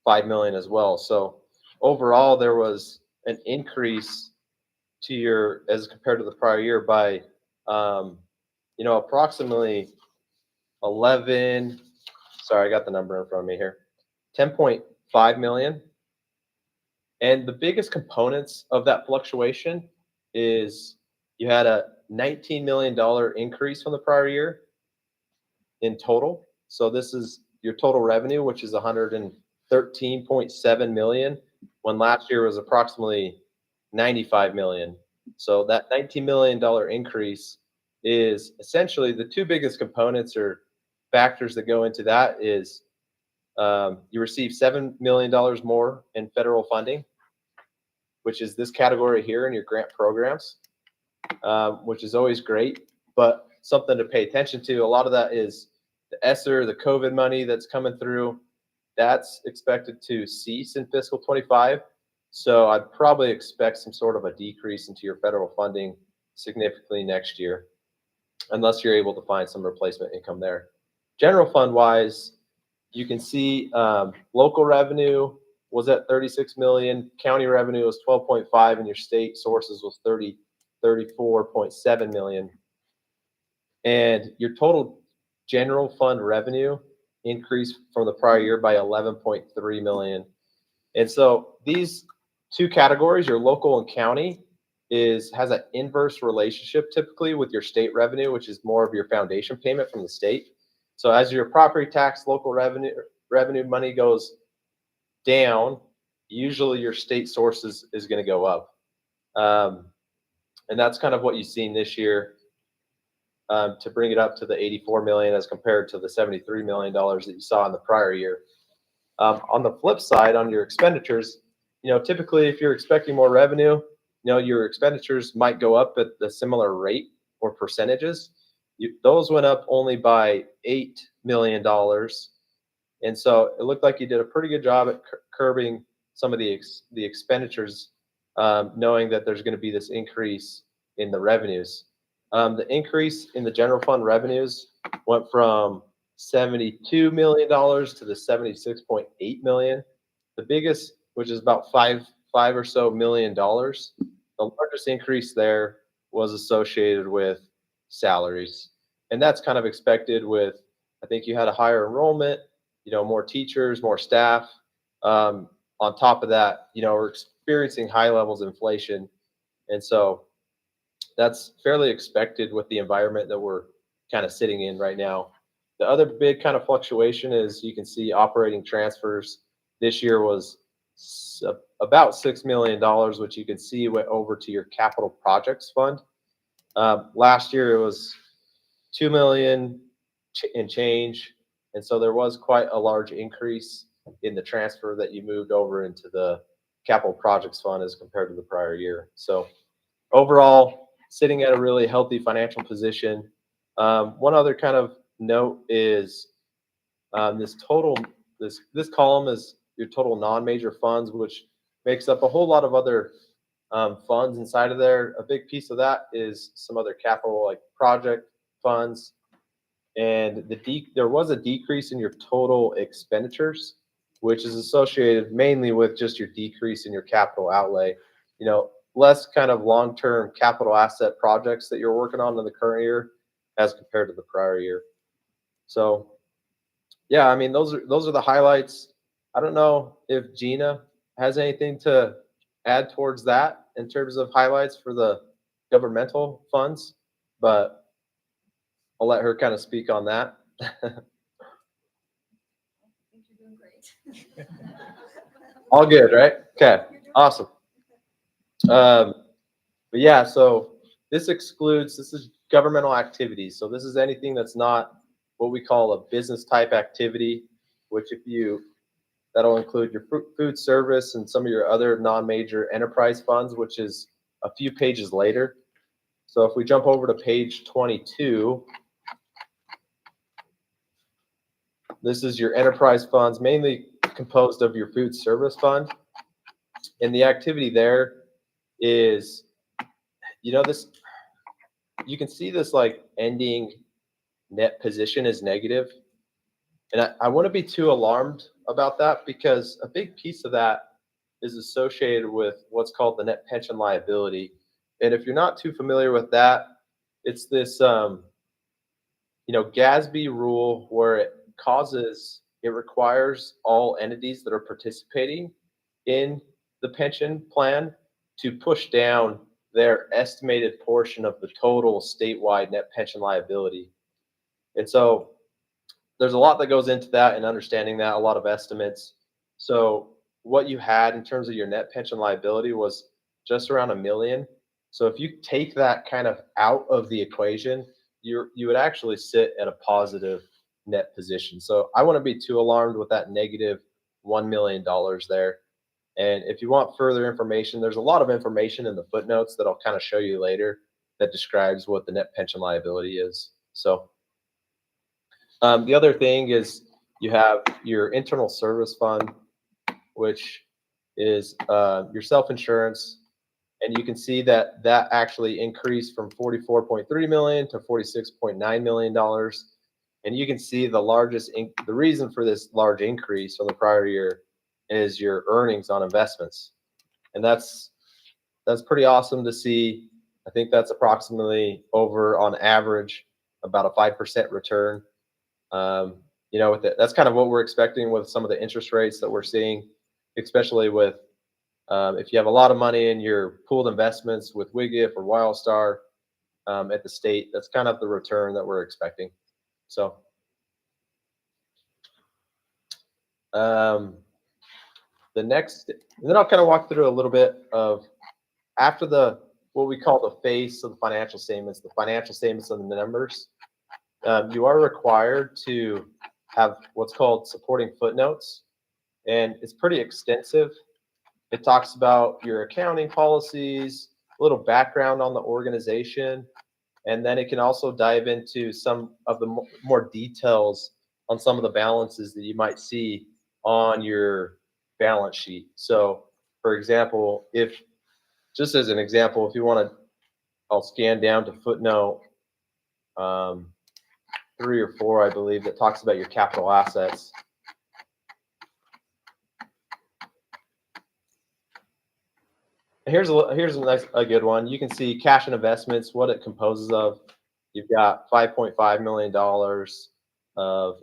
Speaker 11: 5 million as well. So overall, there was an increase to your, as compared to the prior year, by approximately 11. Sorry, I got the number in front of me here. 10.5 million. And the biggest components of that fluctuation is you had a $19 million increase from the prior year in total. So this is your total revenue, which is 113.7 million, when last year was approximately 95 million. So that $19 million increase is essentially the two biggest components or factors that go into that is you receive $7 million more in federal funding, which is this category here in your grant programs, which is always great, but something to pay attention to. A lot of that is the ESSER, the COVID money that's coming through. That's expected to cease in fiscal 25. So I'd probably expect some sort of a decrease into your federal funding significantly next year, unless you're able to find some replacement income there. General fund wise, you can see local revenue was at 36 million, county revenue was 12.5, and your state sources was 34.7 million. And your total general fund revenue increased from the prior year by 11.3 million. And so these two categories, your local and county, has an inverse relationship typically with your state revenue, which is more of your foundation payment from the state. So as your property tax local revenue money goes down, usually your state sources is going to go up. And that's kind of what you've seen this year, to bring it up to the 84 million as compared to the $73 million that you saw in the prior year. On the flip side, on your expenditures, typically if you're expecting more revenue, your expenditures might go up at the similar rate or percentages. Those went up only by $8 million. And so it looked like you did a pretty good job at curbing some of the expenditures, knowing that there's going to be this increase in the revenues. The increase in the general fund revenues went from $72 million to the $76.8 million. The biggest, which is about five or so $1 million. The largest increase there was associated with salaries. And that's kind of expected with, I think you had a higher enrollment, more teachers, more staff. On top of that, we're experiencing high levels of inflation. And so that's fairly expected with the environment that we're kind of sitting in right now. The other big kind of fluctuation is you can see operating transfers this year was about $6 million, which you can see went over to your capital projects fund. Last year it was 2 million and change. And so there was quite a large increase in the transfer that you moved over into the capital projects fund as compared to the prior year. So overall, sitting at a really healthy financial position. One other kind of note is this column is your total non-major funds, which makes up a whole lot of other funds inside of there. A big piece of that is some other capital like project funds. And there was a decrease in your total expenditures, which is associated mainly with just your decrease in your capital outlay. Less kind of long-term capital asset projects that you're working on in the current year as compared to the prior year. So yeah, I mean, those are the highlights. I don't know if Gina has anything to add towards that in terms of highlights for the governmental funds, but I'll let her kind of speak on that.
Speaker 12: I think you're doing great.
Speaker 11: All good, right? Okay, awesome. But yeah, so this is governmental activities. So this is anything that's not what we call a business type activity, which if you That'll include your food service and some of your other non-major enterprise funds, which is a few pages later. So if we jump over to page 22, this is your enterprise funds, mainly composed of your food service fund. And the activity there is, this, you can see this like ending net position is negative. And I wouldn't be too alarmed about that, because a big piece of that is associated with what's called the net pension liability. And if you're not too familiar with that, it's this, GASB rule where it requires all entities that are participating in the pension plan to push down their estimated portion of the total statewide net pension liability. And so there's a lot that goes into that and understanding that, a lot of estimates. So what you had in terms of your net pension liability was just around $1 million. So if you take that kind of out of the equation, you would actually sit at a positive net position. So I wouldn't be too alarmed with that negative $1 million there. And if you want further information, there's a lot of information in the footnotes that I'll kind of show you later that describes what the net pension liability is. So the other thing is you have your internal service fund, which is your self-insurance. And you can see that that actually increased from $44.3 million to $46.9 million. And you can see the reason for this large increase from the prior year is your earnings on investments. And that's pretty awesome to see. I think that's approximately over on average about a 5% return. That's kind of what we're expecting with some of the interest rates that we're seeing, especially with if you have a lot of money in your pooled investments with WGIF or WildStar at the state. That's kind of the return that we're expecting. So the next, and then I'll kind of walk through a little bit of after what we call the face of the financial statements and the numbers. You are required to have what's called supporting footnotes, and it's pretty extensive. It talks about your accounting policies, a little background on the organization, and then it can also dive into some of the more details on some of the balances that you might see on your balance sheet. So, for example, just as an example, if you want to, I'll scan down to footnote 3 or 4, I believe, that talks about your capital assets. Here's a good one. You can see cash and investments, what it composes of. You've got $5.5 million of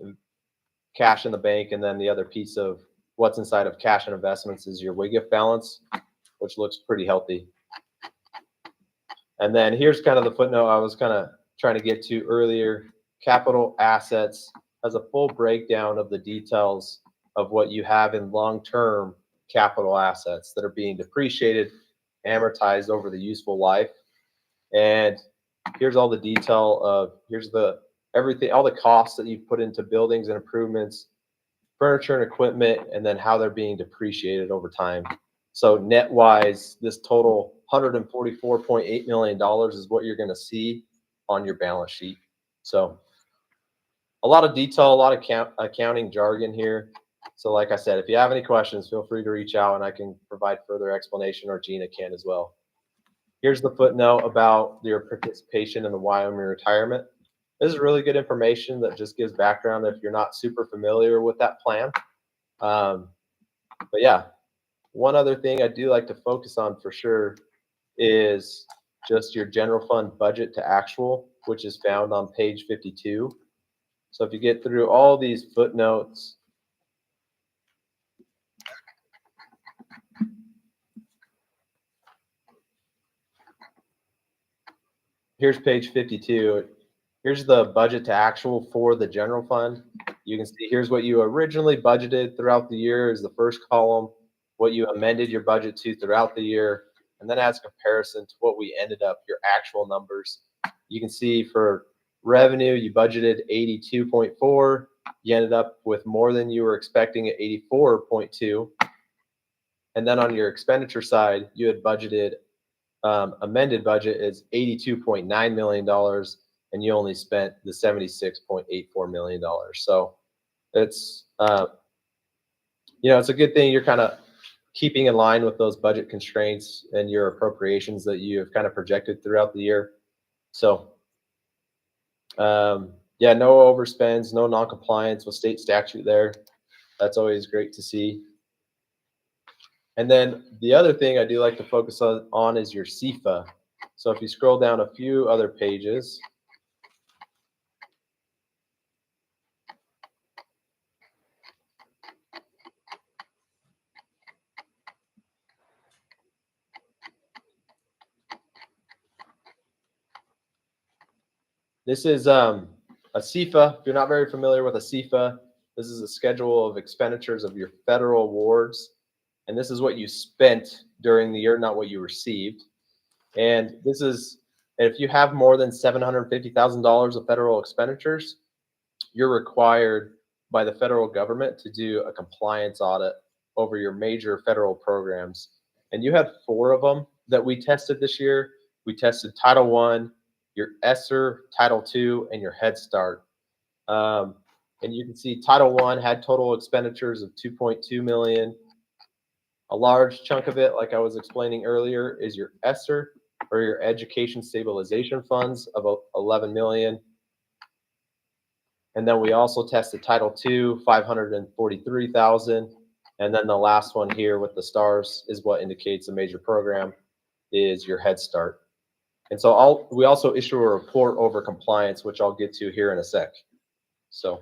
Speaker 11: cash in the bank, and then the other piece of what's inside of cash and investments is your WGIF balance, which looks pretty healthy. And then here's kind of the footnote I was kind of trying to get to earlier. Capital assets has a full breakdown of the details of what you have in long-term capital assets that are being depreciated, amortized over the useful life. And here's all the detail of, here's everything, all the costs that you've put into buildings and improvements, furniture and equipment, and then how they're being depreciated over time. So net wise, this total $144.8 million is what you're going to see on your balance sheet. So a lot of detail, a lot of accounting jargon here. So like I said, if you have any questions, feel free to reach out and I can provide further explanation, or Gina can as well. Here's the footnote about your participation in the Wyoming retirement. This is really good information that just gives background if you're not super familiar with that plan. But yeah, one other thing I do like to focus on for sure is just your general fund budget to actual, which is found on page 52. So if you get through all these footnotes, here's page 52. Here's the budget to actual for the general fund. You can see here's what you originally budgeted throughout the year is the first column, what you amended your budget to throughout the year, and then as comparison to what we ended up, your actual numbers. You can see for revenue, you budgeted 82.4, you ended up with more than you were expecting at 84.2. And then on your expenditure side, you had budgeted, amended budget is $82.9 million, and you only spent the $76.84 million. So it's, it's a good thing you're kind of keeping in line with those budget constraints and your appropriations that you have kind of projected throughout the year. So, yeah, no overspends, no non-compliance with state statute there. That's always great to see. And then the other thing I do like to focus on is your CFA. So if you scroll down a few other pages, this is a CFA. If you're not very familiar with a CFA, this is a schedule of expenditures of your federal awards. And this is what you spent during the year, not what you received. And this is, if you have more than $750,000 of federal expenditures, you're required by the federal government to do a compliance audit over your major federal programs. And you had 4 of them that we tested this year. We tested Title I, your ESSER, Title II, and your Head Start. And you can see Title I had total expenditures of $2.2 million. A large chunk of it, like I was explaining earlier, is your ESSER, or your Education Stabilization Funds, of $11 million. And then we also tested Title II, $543,000. And then the last one here with the stars is what indicates a major program is your Head Start. And so we also issue a report over compliance, which I'll get to here in a sec. So.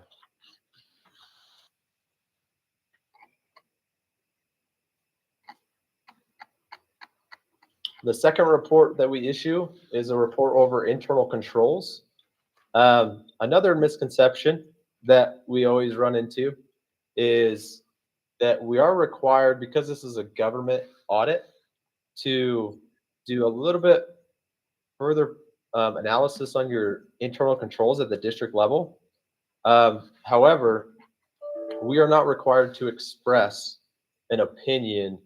Speaker 11: The second report that we issue is a report over internal controls. Another misconception that we always run into is that we are required, because this is a government audit, to do a little bit further analysis on your internal controls at the district level. However, we are not required to express an opinion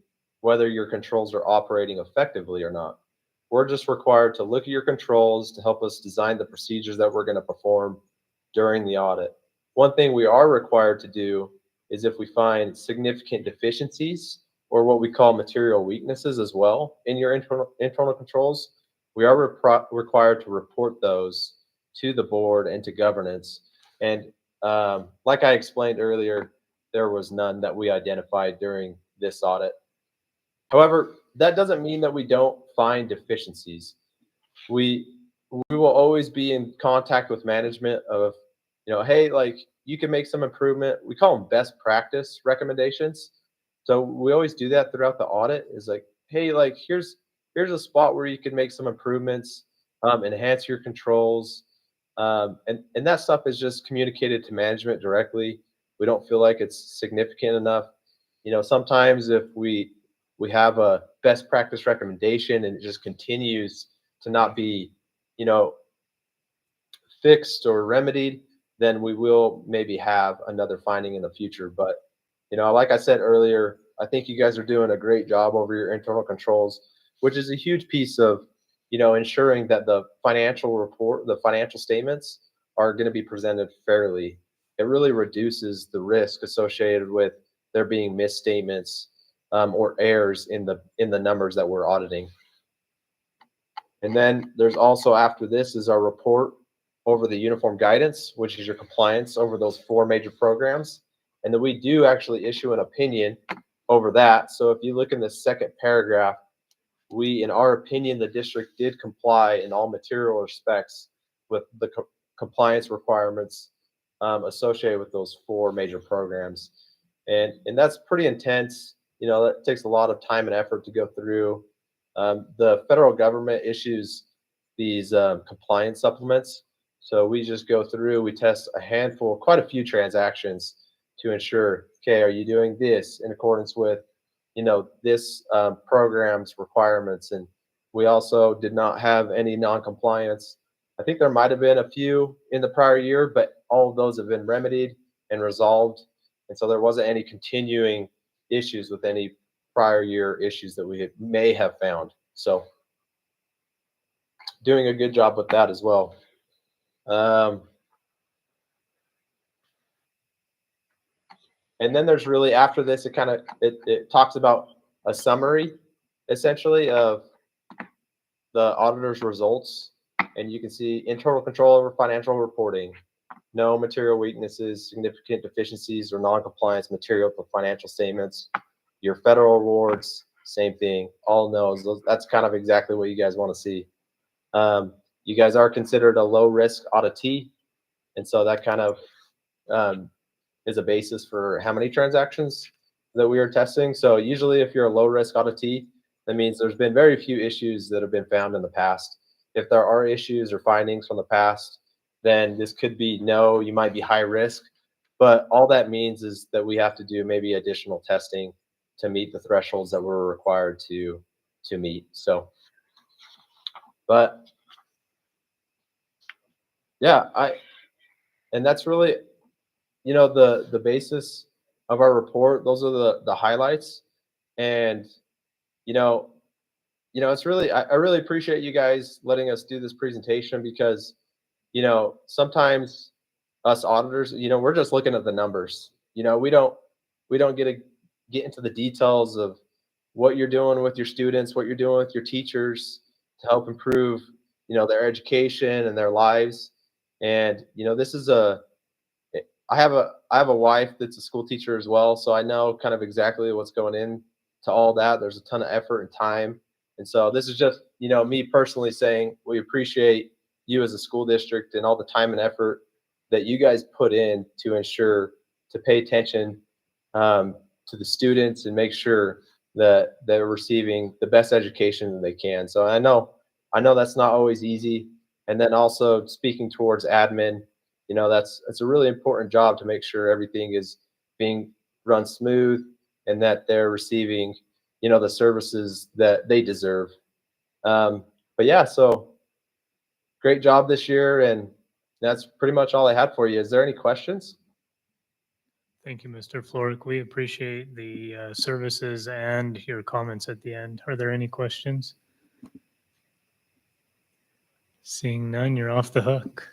Speaker 11: whether your controls are operating effectively or not. We're just required to look at your controls to help us design the procedures that we're going to perform during the audit. One thing we are required to do is if we find significant deficiencies or what we call material weaknesses as well in your internal controls, we are required to report those to the board and to governance. And like I explained earlier, there was none that we identified during this audit. However, that doesn't mean that we don't find deficiencies. We will always be in contact with management of, hey, like, you can make some improvement. We call them best practice recommendations. So we always do that throughout the audit, is like, hey, like, here's a spot where you can make some improvements, enhance your controls. And that stuff is just communicated to management directly. We don't feel like it's significant enough. Sometimes if we have a best practice recommendation and it just continues to not be, fixed or remedied, then we will maybe have another finding in the future. But, like I said earlier, I think you guys are doing a great job over your internal controls, which is a huge piece of, ensuring that the financial report, the financial statements are going to be presented fairly. It really reduces the risk associated with there being misstatements or errors in the numbers that we're auditing. And then there's also, after this, is our report over the uniform guidance, which is your compliance over those 4 major programs. And then we do actually issue an opinion over that. So if you look in the second paragraph, in our opinion, the district did comply in all material respects with the compliance requirements associated with those 4 major programs. And that's pretty intense. That takes a lot of time and effort to go through. The federal government issues these compliance supplements. So we just go through, we test quite a few transactions to ensure, okay, are you doing this in accordance with, this program's requirements? And we also did not have any non-compliance. I think there might have been a few in the prior year, but all of those have been remedied. and resolved. And so there wasn't any continuing issues with any prior year issues that we may have found. So doing a good job with that as well. And then there's really, after this, it talks about a summary essentially of the auditor's results. And you can see internal control over financial reporting, no material weaknesses, significant deficiencies, or non-compliance material to financial statements. Your federal awards, same thing, all no's. That's kind of exactly what you guys want to see. You guys are considered a low-risk auditee, and so that kind of is a basis for how many transactions that we are testing. So usually if you're a low-risk auditee, that means there's been very few issues that have been found in the past. If there are issues or findings from the past, then this could be no, you might be high risk, but all that means is that we have to do maybe additional testing to meet the thresholds that we're required to meet. So, but yeah, and that's really, you know, the basis of our report. Those are the highlights. And it's really, I really appreciate you guys letting us do this presentation, because sometimes us auditors, we're just looking at the numbers. We don't get into the details of what you're doing with your students, what you're doing with your teachers to help improve their education and their lives. And this is I have a wife that's a school teacher as well, so I know kind of exactly what's going in to all that. There's a ton of effort and time. And so this is just me personally saying we appreciate you as a school district and all the time and effort that you guys put in to ensure to pay attention to the students and make sure that they're receiving the best education that they can. So I know that's not always easy. And then also speaking towards admin, that's a really important job to make sure everything is being run smooth and that they're receiving, the services that they deserve. But yeah, so great job this year. And that's pretty much all I had for you. Is there any questions?
Speaker 2: Thank you, Mr. Floric. We appreciate the services and your comments at the end. Are there any questions? Seeing none, you're off the hook.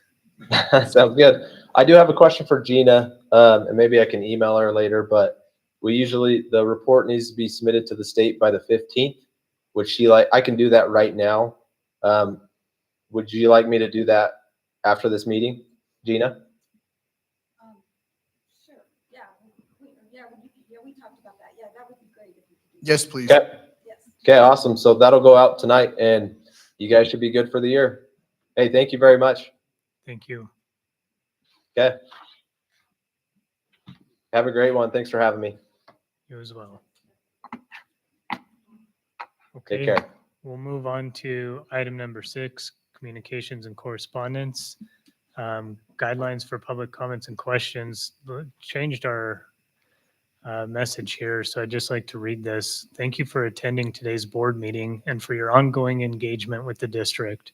Speaker 11: Sounds good. I do have a question for Gina, and maybe I can email her later, but the report needs to be submitted to the state by the 15th. I can do that right now. Would you like me to do that after this meeting, Gina?
Speaker 12: Sure, yeah, we talked about that. Yeah, that would be great if you could do that.
Speaker 10: Yes, please.
Speaker 11: Okay.
Speaker 12: Yes.
Speaker 11: Okay, awesome. So that'll go out tonight, and you guys should be good for the year. Hey, thank you very much.
Speaker 2: Thank you.
Speaker 11: Okay. Have a great one. Thanks for having me.
Speaker 2: You as well.
Speaker 11: Take
Speaker 2: Okay,
Speaker 11: care.
Speaker 2: we'll move on to item number 6, communications and correspondence. Guidelines for public comments and questions. Changed our message here, so I'd just like to read this. Thank you for attending today's board meeting and for your ongoing engagement with the district.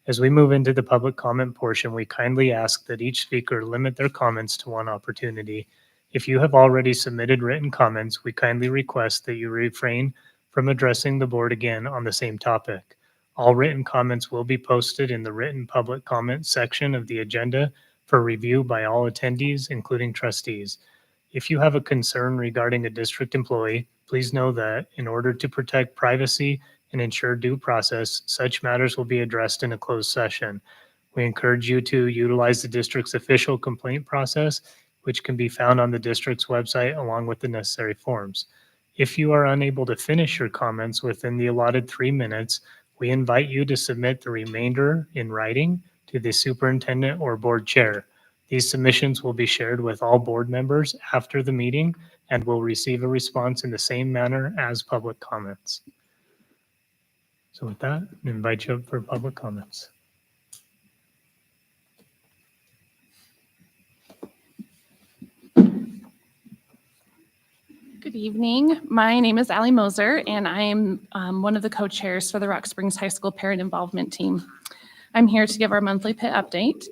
Speaker 2: As we move into the public comment portion, we kindly ask that each speaker limit their comments to one opportunity. If you have already submitted written comments, we kindly request that you refrain from addressing the board again on the same topic. All written comments will be posted in the written public comment section of the agenda for review by all attendees, including trustees. If you have a concern regarding a district employee, please know that in order to protect privacy and ensure due process, such matters will be addressed in a closed session. We encourage you to utilize the district's official complaint process, which can be found on the district's website along with the necessary forms. If you are unable to finish your comments within the allotted 3 minutes, we invite you to submit the remainder in writing to the superintendent or board chair. These submissions will be shared with all board members after the meeting and will receive a response in the same manner as public comments. So with that, I invite you up for public comments.
Speaker 13: Good evening. My name is Allie Moser, and I am one of the co-chairs for the Rock Springs High School Parent Involvement Team. I'm here to give our monthly PIT update.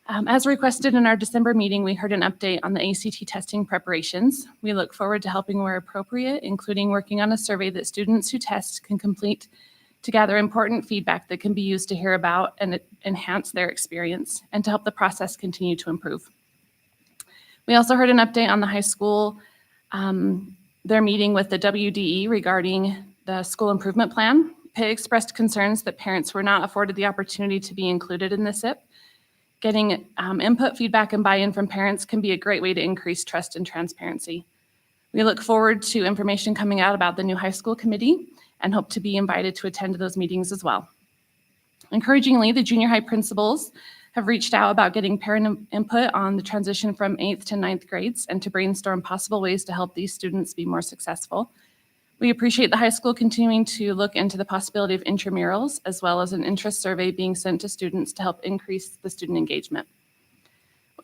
Speaker 13: As requested in our December meeting, we heard an update on the ACT testing preparations. We look forward to helping where appropriate, including working on a survey that students who test can complete to gather important feedback that can be used to hear about and enhance their experience and to help the process continue to improve. We also heard an update on the high school, their meeting with the WDE regarding the school improvement plan. PIG expressed concerns that parents were not afforded the opportunity to be included in the SIP. Getting input, feedback, and buy-in from parents can be a great way to increase trust and transparency. We look forward to information coming out about the new high school committee and hope to be invited to attend those meetings as well. Encouragingly, the junior high principals have reached out about getting parent input on the transition from 8th to 9th grades and to brainstorm possible ways to help these students be more successful. We appreciate the high school continuing to look into the possibility of intramurals, as well as an interest survey being sent to students to help increase the student engagement.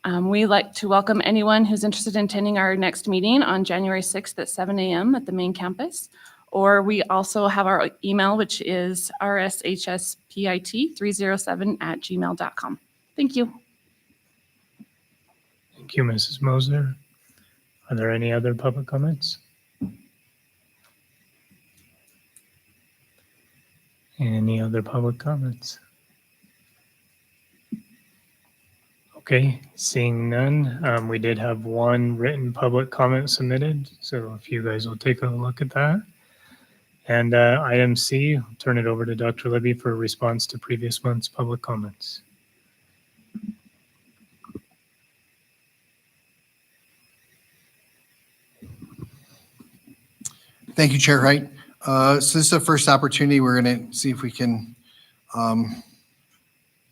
Speaker 13: We'd like to welcome anyone who's interested in attending our next meeting on January 6th at 7 a.m. at the main campus. Or we also have our email, which is rshspit307@gmail.com. Thank you.
Speaker 2: Thank you, Mrs. Moser. Are there any other public comments? Any other public comments? Okay, seeing none, we did have one written public comment submitted, so if you guys will take a look at that. And item C, I'll turn it over to Dr. Libby for a response to previous month's public comments.
Speaker 10: Thank you, Chair Wright. So this is the first opportunity. We're going to see if we can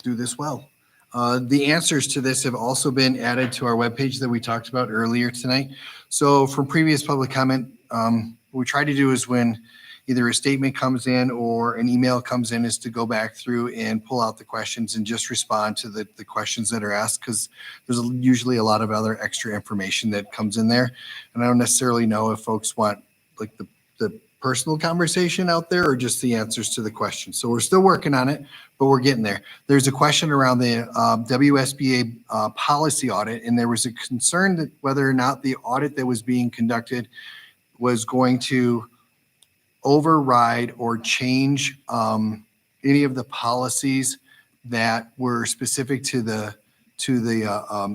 Speaker 10: do this well. The answers to this have also been added to our webpage that we talked about earlier tonight. So from previous public comment, what we try to do is when either a statement comes in or an email comes in is to go back through and pull out the questions and just respond to the questions that are asked, because there's usually a lot of other extra information that comes in there. And I don't necessarily know if folks want like the personal conversation out there or just the answers to the questions. So we're still working on it, but we're getting there. There's a question around the WSBA policy audit, and there was a concern that whether or not the audit that was being conducted was going to override or change any of the policies that were specific to the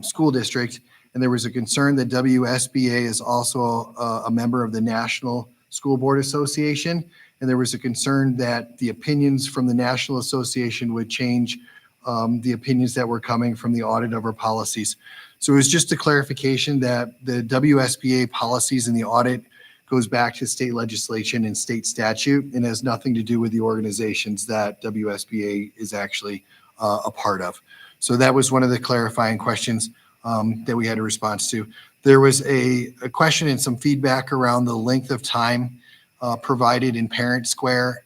Speaker 10: school district. And there was a concern that WSBA is also a member of the National School Board Association. And there was a concern that the opinions from the National Association would change the opinions that were coming from the audit of our policies. So it was just a clarification that the WSBA policies and the audit goes back to state legislation and state statute and has nothing to do with the organizations that WSBA is actually a part of. So that was one of the clarifying questions that we had a response to. There was a question and some feedback around the length of time provided in Parent Square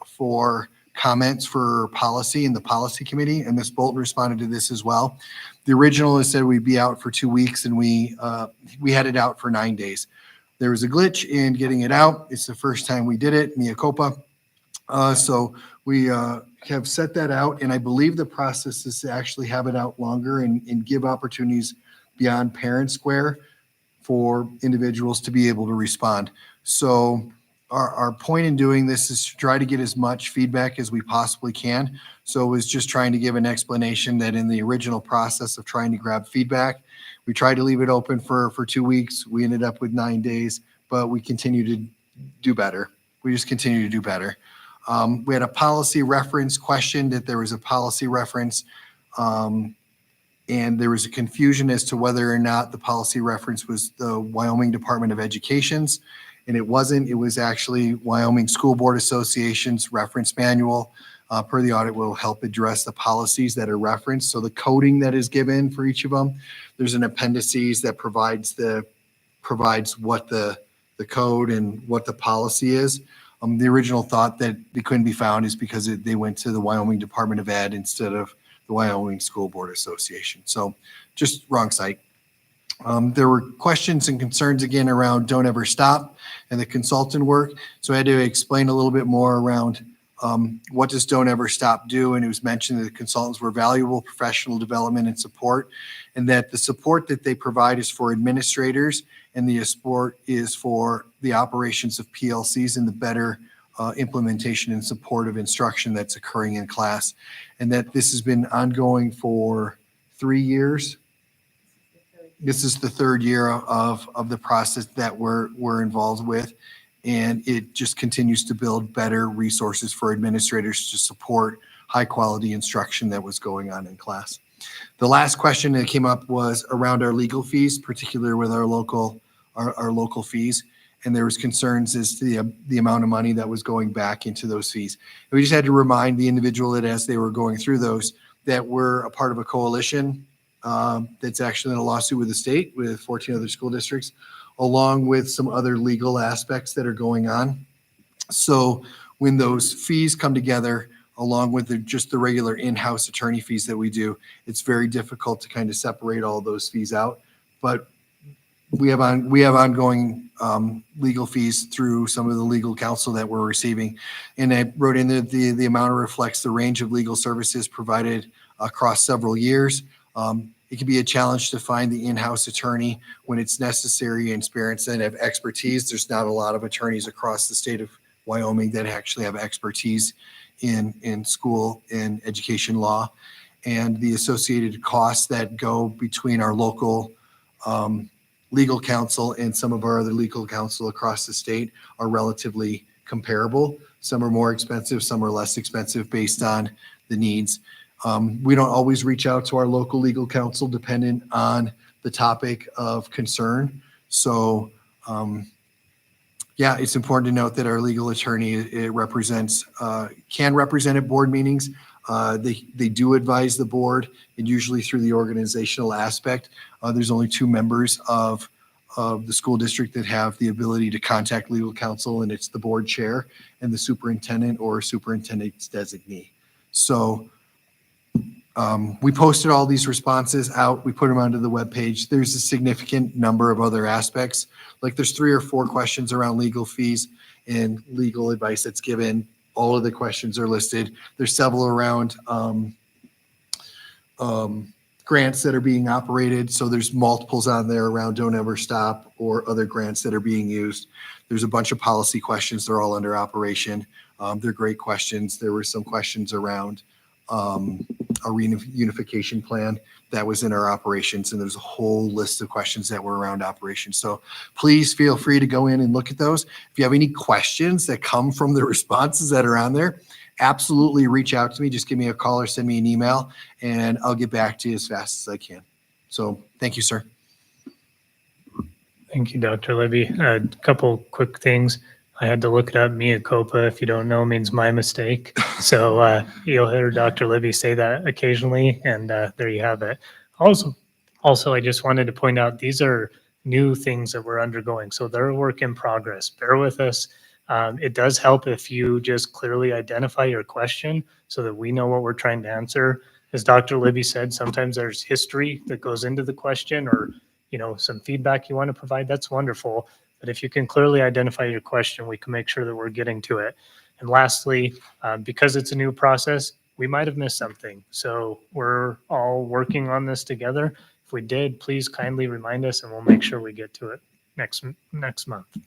Speaker 10: for comments for policy in the policy committee, and Ms. Bolton responded to this as well. The original is said we'd be out for 2 weeks, and we had it out for 9 days. There was a glitch in getting it out. It's the first time we did it, mea culpa. So we have set that out, and I believe the process is to actually have it out longer and give opportunities beyond Parent Square for individuals to be able to respond. So our point in doing this is to try to get as much feedback as we possibly can. So it was just trying to give an explanation that in the original process of trying to grab feedback, we tried to leave it open for 2 weeks. We ended up with 9 days, but we continue to do better. We just continue to do better. We had a policy reference question, that there was a policy reference, and there was a confusion as to whether or not the policy reference was the Wyoming Department of Education's, and it wasn't. It was actually Wyoming School Board Association's reference manual. Per the audit, will help address the policies that are referenced. So the coding that is given for each of them, there's an appendices that provides what the code and what the policy is. The original thought that they couldn't be found is because they went to the Wyoming Department of Ed instead of the Wyoming School Board Association. So just wrong site. There were questions and concerns again around Don't Ever Stop and the consultant work. So I had to explain a little bit more around what does Don't Ever Stop do? And it was mentioned that the consultants were valuable professional development and support, and that the support that they provide is for administrators and the support is for the operations of PLCs and the better implementation and support of instruction that's occurring in class. And that this has been ongoing for 3 years. This is the third year of the process that we're involved with. And it just continues to build better resources for administrators to support high quality instruction that was going on in class. The last question that came up was around our legal fees, particularly with our local fees. And there was concerns as to the amount of money that was going back into those fees. And we just had to remind the individual that as they were going through those, that we're a part of a coalition that's actually in a lawsuit with the state with 14 other school districts, along with some other legal aspects that are going on. So when those fees come together, along with just the regular in-house attorney fees that we do, it's very difficult to kind of separate all those fees out. But we have ongoing legal fees through some of the legal counsel that we're receiving. And I wrote in that the amount reflects the range of legal services provided across several years. It can be a challenge to find the in-house attorney when it's necessary and experienced and have expertise. There's not a lot of attorneys across the state of Wyoming that actually have expertise in school and education law, and the associated costs that go between our local legal counsel and some of our other legal counsel across the state are relatively comparable. Some are more expensive, some are less expensive based on the needs. We don't always reach out to our local legal counsel dependent on the topic of concern. So yeah, it's important to note that our legal attorney can represent at board meetings. They do advise the board, and usually through the organizational aspect. There's only 2 members of the school district that have the ability to contact legal counsel, and it's the board chair and the superintendent or superintendent's designee. So we posted all these responses out. We put them onto the webpage. There's a significant number of other aspects. Like there's 3 or 4 questions around legal fees and legal advice that's given. All of the questions are listed. There's several around grants that are being operated. So there's multiples on there around Don't Ever Stop or other grants that are being used. There's a bunch of policy questions. They're all under operation. They're great questions. There were some questions around a reunification plan that was in our operations, and there's a whole list of questions that were around operations. So please feel free to go in and look at those. If you have any questions that come from the responses that are on there, absolutely reach out to me. Just give me a call or send me an email, and I'll get back to you as fast as I can. So thank you, sir.
Speaker 2: Thank you, Dr. Libby. A couple quick things. I had to look it up. Mea culpa, if you don't know, means my mistake. So you'll hear Dr. Libby say that occasionally, and there you have it. Also, I just wanted to point out these are new things that we're undergoing. So they're a work in progress. Bear with us. It does help if you just clearly identify your question so that we know what we're trying to answer. As Dr. Libby said, sometimes there's history that goes into the question or some feedback you want to provide. That's wonderful. But if you can clearly identify your question, we can make sure that we're getting to it. And lastly, because it's a new process, we might have missed something. So we're all working on this together. If we did, please kindly remind us and we'll make sure we get to it next month.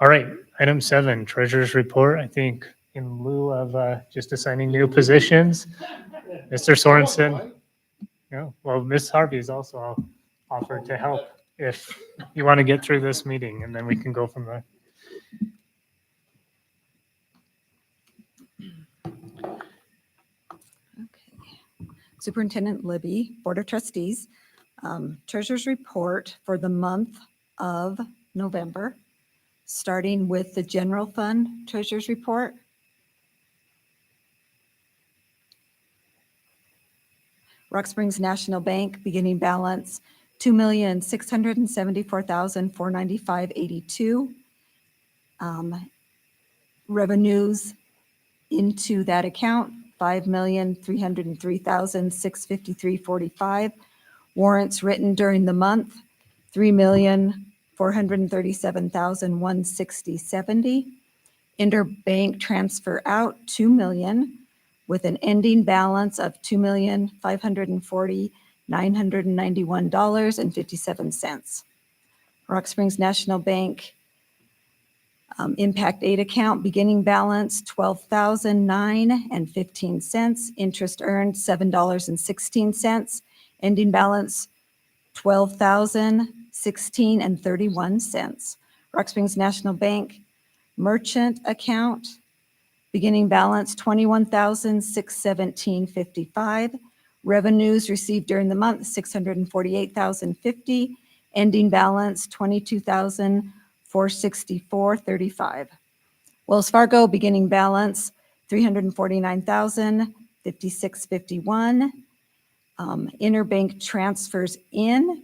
Speaker 2: All right, item 7, treasurer's report. I think in lieu of just assigning new positions, Mr. Sorensen. Well, Ms. Harvey is also offered to help if you want to get through this meeting, and then we can go from there.
Speaker 12: Okay. Superintendent Libby, Board of Trustees, Treasurer's report for the month of November, starting with the general fund Treasurer's report. Rock Springs National Bank beginning balance $2,674,495.82. Revenues into that account $5,303,653.45. Warrants written during the month $3,437,160.70. Interbank transfer out, 2 million, with an ending balance of $2,540,991.57. Rock Springs National Bank Impact Aid account, beginning balance $12,009.15. Interest earned $7.16. Ending balance $12,016.31. Rock Springs National Bank merchant account, beginning balance $21,617.55. Revenues received during the month $648,050. Ending balance $22,464.35. Wells Fargo beginning balance $349,056.51. Interbank transfers in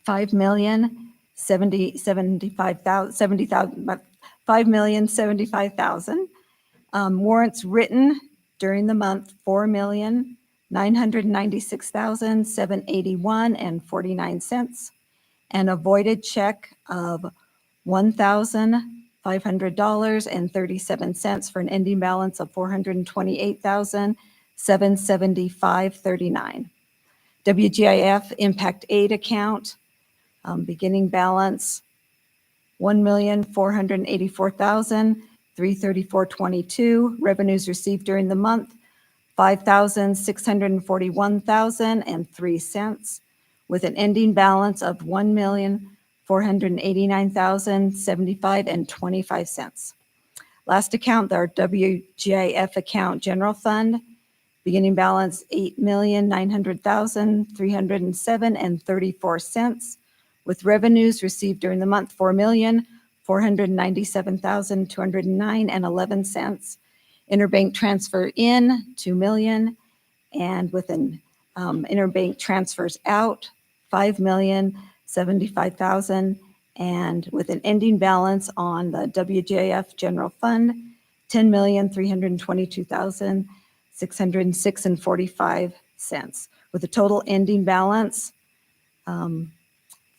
Speaker 12: $5,075,000. Warrants written during the month $4,996,781.49. And a voided check of $1,500.37 for an ending balance of $428,775.39. WGIF Impact Aid account, beginning balance $1,484,334.22. Revenues received during the month $5,641,003, with an ending balance of $1,489,075.25. Last account, our WGIF account, general fund, beginning balance $8,900,307.34, with revenues received during the month $4,497,209.11. Interbank transfer in $2 million, and with an interbank transfers out $5,075,000, and with an ending balance on the WJF general fund $10,322,606.45, with a total ending balance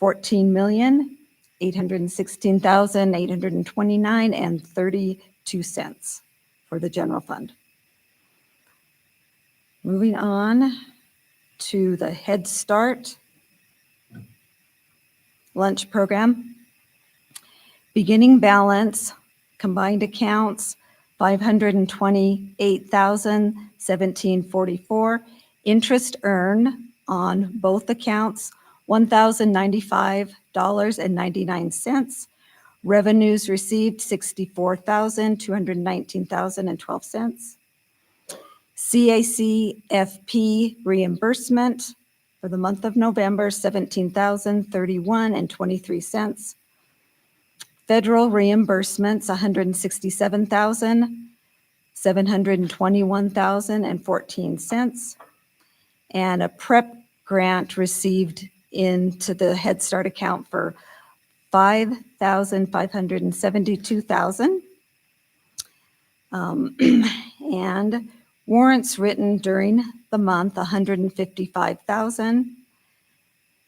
Speaker 12: $14,816,829.32 for the general fund. Moving on to the Head Start lunch program. Beginning balance, combined accounts, $528,017.44. Interest earned on both accounts, $1,095.99. Revenues received, $64,219.12. CACFP reimbursement for the month of November, $17,031.23. Federal reimbursements, $167,721.14. And a prep grant received into the Head Start account for $5,572,000. And warrants written during the month, $155,000.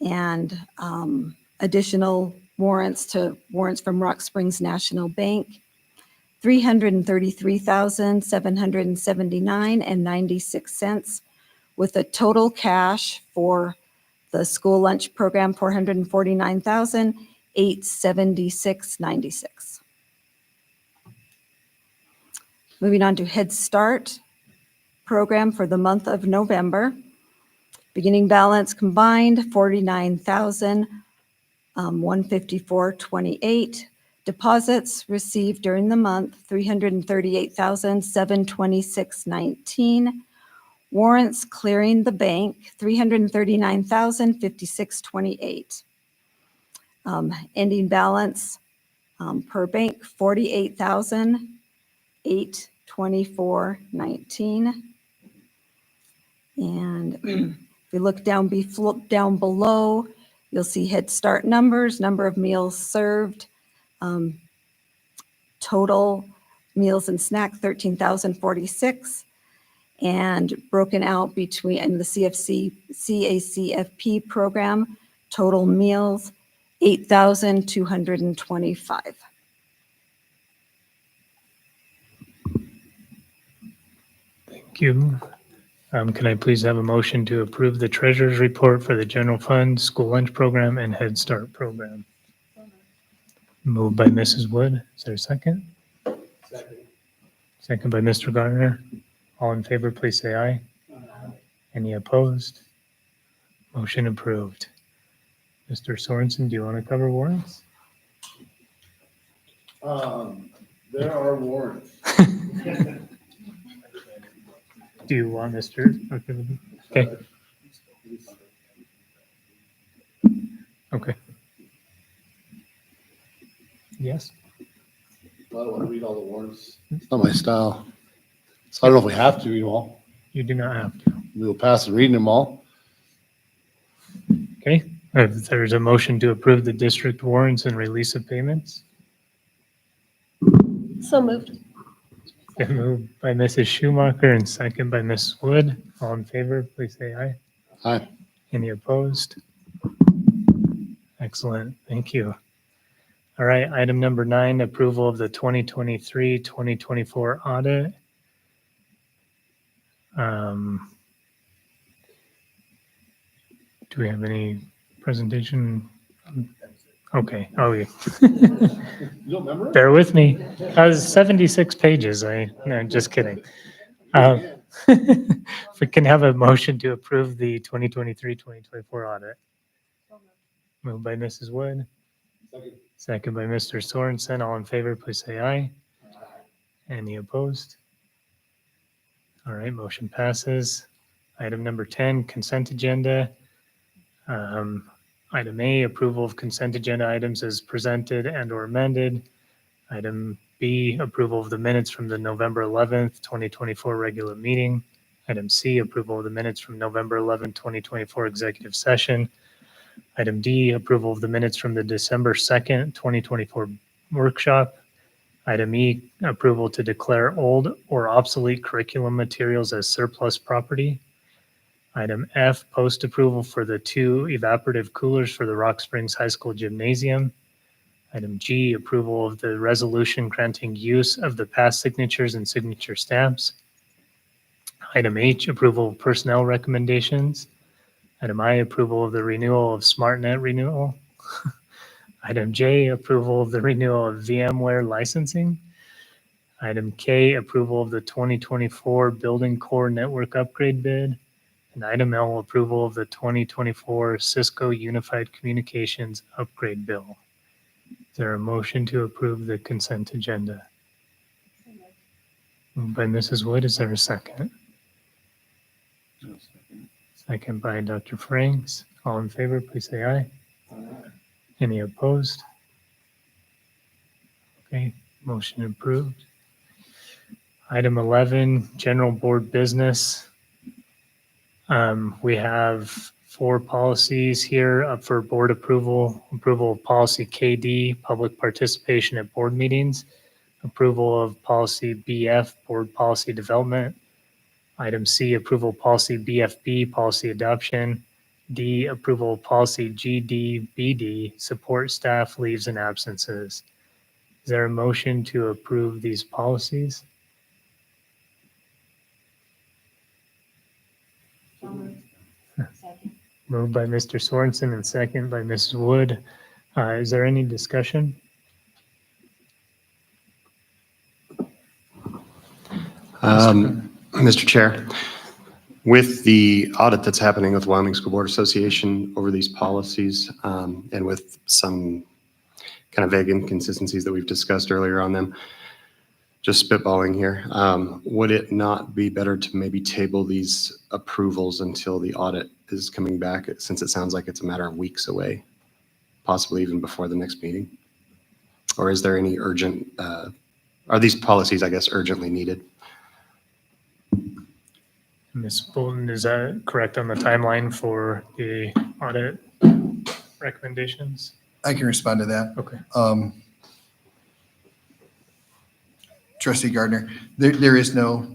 Speaker 12: And additional warrants from Rock Springs National Bank, $333,779.96, with a total cash for the school lunch program, $449,876.96. Moving on to Head Start program for the month of November. Beginning balance combined, $49,154.28. Deposits received during the month, $338,726.19. Warrants clearing the bank, $339,056.28. Ending balance per bank, $48,824.19. And if you look down below, you'll see Head Start numbers, number of meals served, total meals and snack, 13,046, and broken out between the CACFP program, total meals, 8,225.
Speaker 2: Thank you. Can I please have a motion to approve the treasurer's report for the general fund, school lunch program, and Head Start program? Moved by Mrs. Wood. Is there a second? Second by Mr. Gardner. All in favor, please say aye. Any opposed? Motion approved. Mr. Sorensen, do you want to cover warrants?
Speaker 5: There are warrants.
Speaker 2: Do you want Mr. Okay. Okay. Yes.
Speaker 5: I don't want to read all the warrants. It's not my style. So I don't know if we have to read them all.
Speaker 2: You do not have to.
Speaker 5: We'll pass and reading them all.
Speaker 2: Okay. If there's a motion to approve the district warrants and release of payments.
Speaker 6: So moved.
Speaker 2: Been moved by Mrs. Schumacher and second by Mrs. Wood. All in favor, please say aye.
Speaker 5: Aye.
Speaker 2: Any opposed? Excellent. Thank you. All right. Item number 9, approval of the 2023-2024 audit. Do we have any presentation? Okay. Oh, yeah.
Speaker 5: You don't remember?
Speaker 2: Bear with me. I was 76 pages. No, just kidding. If we can have a motion to approve the 2023-2024 audit. Moved by Mrs. Wood. Second by Mr. Sorensen. All in favor, please say aye. Any opposed? All right, motion passes. Item number 10, consent agenda. Item A, approval of consent agenda items as presented and or amended. Item B, approval of the minutes from the November 11th, 2024 regular meeting. Item C, approval of the minutes from November 11th, 2024 executive session. Item D, approval of the minutes from the December 2nd, 2024 workshop. Item E, approval to declare old or obsolete curriculum materials as surplus property. Item F, post approval for the 2 evaporative coolers for the Rock Springs High School Gymnasium. Item G, approval of the resolution granting use of the past signatures and signature stamps. Item H, approval of personnel recommendations. Item I, approval of the renewal of SmartNet renewal. Item J, approval of the renewal of VMware licensing. Item K, approval of the 2024 Building Core Network Upgrade bid. And item L, approval of the 2024 Cisco Unified Communications Upgrade Bill. Is there a motion to approve the consent agenda? Moved by Mrs. Wood. Is there a second? Second by Dr. Franks. All in favor, please say aye. Any opposed? Okay, motion approved. Item 11, general board business. We have 4 policies here up for board approval. Approval of policy KD, public participation at board meetings. Approval of policy BF, board policy development. Item C, approval of policy BFB, policy adoption. D, approval of policy GDBD, support staff leaves and absences. Is there a motion to approve these policies? Moved by Mr. Sorensen and second by Mrs. Wood. Is there any discussion?
Speaker 9: Mr. Chair, with the audit that's happening with Wyoming School Board Association over these policies, and with some kind of vague inconsistencies that we've discussed earlier on them, just spitballing here, would it not be better to maybe table these approvals until the audit is coming back, since it sounds like it's a matter of weeks away, possibly even before the next meeting? Or is there any urgent, are these policies, I guess, urgently needed?
Speaker 2: Ms. Bolton, is that correct on the timeline for the audit recommendations?
Speaker 10: I can respond to that.
Speaker 2: Okay.
Speaker 10: Trustee Gardner, there's no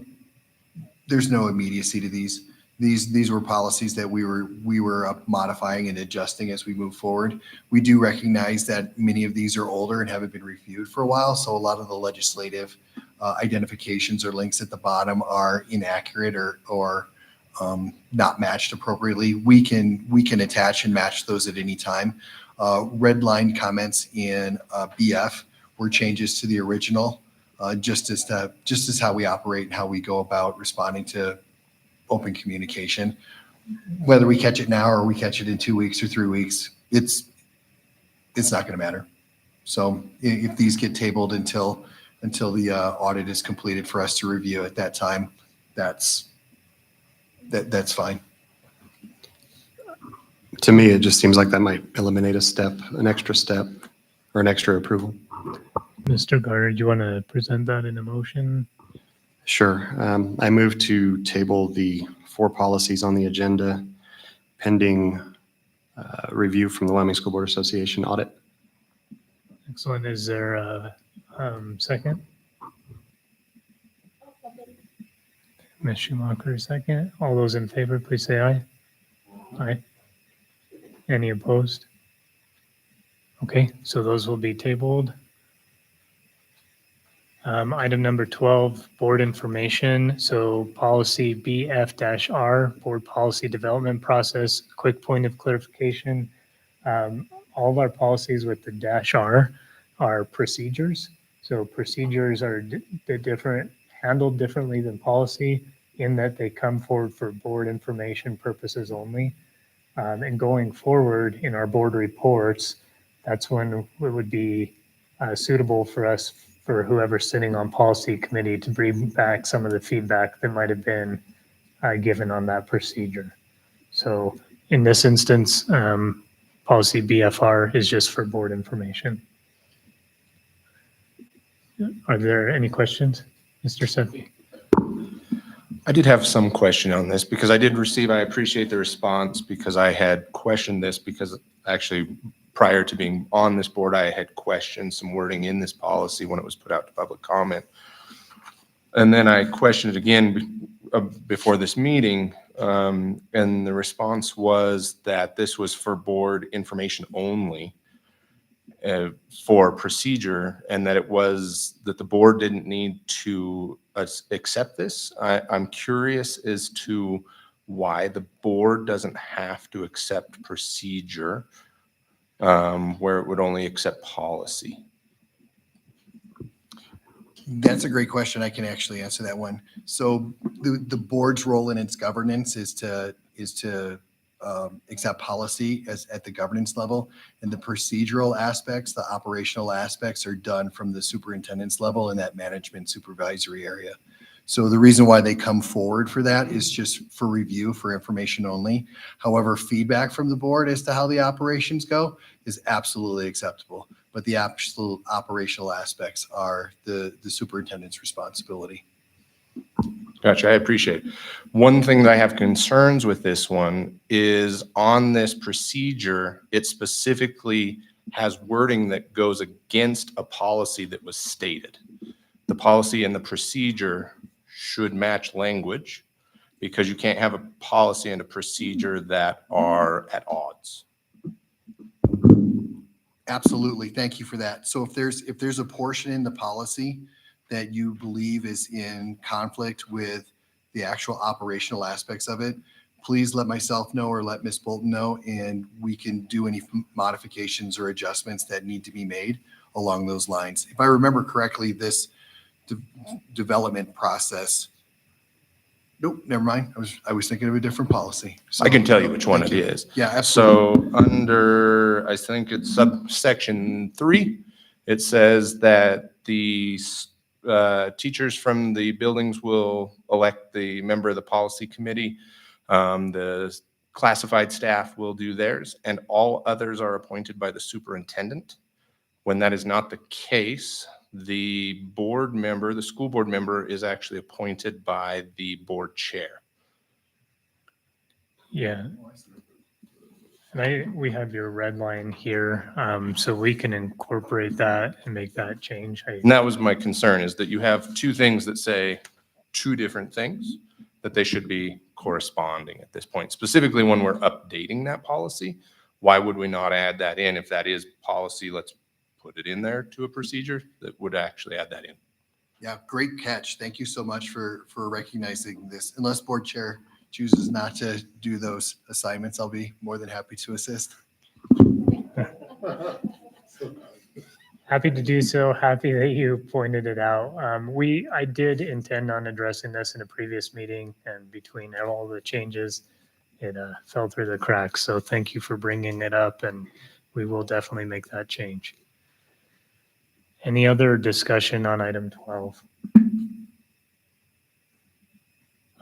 Speaker 10: immediacy to these. These were policies that we were modifying and adjusting as we move forward. We do recognize that many of these are older and haven't been reviewed for a while, so a lot of the legislative identifications or links at the bottom are inaccurate or not matched appropriately. We can attach and match those at any time. Red line comments in BF were changes to the original, just as how we operate and how we go about responding to open communication. Whether we catch it now or we catch it in 2 weeks or 3 weeks, it's not going to matter. So if these get tabled until the audit is completed for us to review at that time, that's fine.
Speaker 9: To me, it just seems like that might eliminate an extra step, or an extra approval.
Speaker 2: Mr. Garter, do you want to present that in a motion?
Speaker 9: Sure. I move to table the 4 policies on the agenda pending review from the Wyoming School Board Association audit.
Speaker 2: Excellent. Is there a second? Ms. Schumacher, second. All those in favor, please say aye. Aye. Any opposed? Okay, so those will be tabled. Item number 12, board information. So policy BF-R, board policy development process. Quick point of clarification. All of our policies with the -R are procedures. So procedures are handled differently than policy in that they come forward for board information purposes only. And going forward in our board reports, that's when it would be suitable for us, for whoever's sitting on policy committee, to bring back some of the feedback that might have been given on that procedure. So in this instance, policy BFR is just for board information. Are there any questions? Mr. Sepi?
Speaker 7: I did have some question on this because I appreciate the response, because I had questioned this because actually prior to being on this board, I had questioned some wording in this policy when it was put out to public comment. And then I questioned it again before this meeting, and the response was that this was for board information only for procedure, and that that the board didn't need to accept this. I'm curious as to why the board doesn't have to accept procedure where it would only accept policy.
Speaker 10: That's a great question. I can actually answer that one. So the board's role in its governance is to accept policy at the governance level, and the procedural aspects, the operational aspects, are done from the superintendent's level in that management supervisory area. So the reason why they come forward for that is just for review, for information only. However, feedback from the board as to how the operations go is absolutely acceptable, but the absolute operational aspects are the superintendent's responsibility.
Speaker 7: Gotcha, I appreciate it. One thing that I have concerns with this one is on this procedure, it specifically has wording that goes against a policy that was stated. The policy and the procedure should match language, because you can't have a policy and a procedure that are at odds.
Speaker 10: Absolutely. Thank you for that. So if there's a portion in the policy that you believe is in conflict with the actual operational aspects of it, please let myself know or let Ms. Bolton know, and we can do any modifications or adjustments that need to be made along those lines. If I remember correctly, this development process. Nope, never mind. I was thinking of a different policy. So,
Speaker 7: I can tell you which one it is.
Speaker 10: Yeah, absolutely.
Speaker 7: So under, I think it's subsection 3, it says that the teachers from the buildings will elect the member of the policy committee. The classified staff will do theirs, and all others are appointed by the superintendent. When that is not the case, the board member, the school board member, is actually appointed by the board chair.
Speaker 2: Yeah. And we have your red line here, so we can incorporate that and make that change.
Speaker 7: And that was my concern, is that you have two things that say two different things, that they should be corresponding at this point, specifically when we're updating that policy. Why would we not add that in? If that is policy, let's put it in there to a procedure that would actually add that in.
Speaker 10: Yeah, great catch. Thank you so much for recognizing this. Unless board chair chooses not to do those assignments, I'll be more than happy to assist.
Speaker 2: Happy to do so. Happy that you pointed it out. I did intend on addressing this in a previous meeting, and between all the changes, it fell through the cracks. So thank you for bringing it up, and we will definitely make that change. Any other discussion on item 12?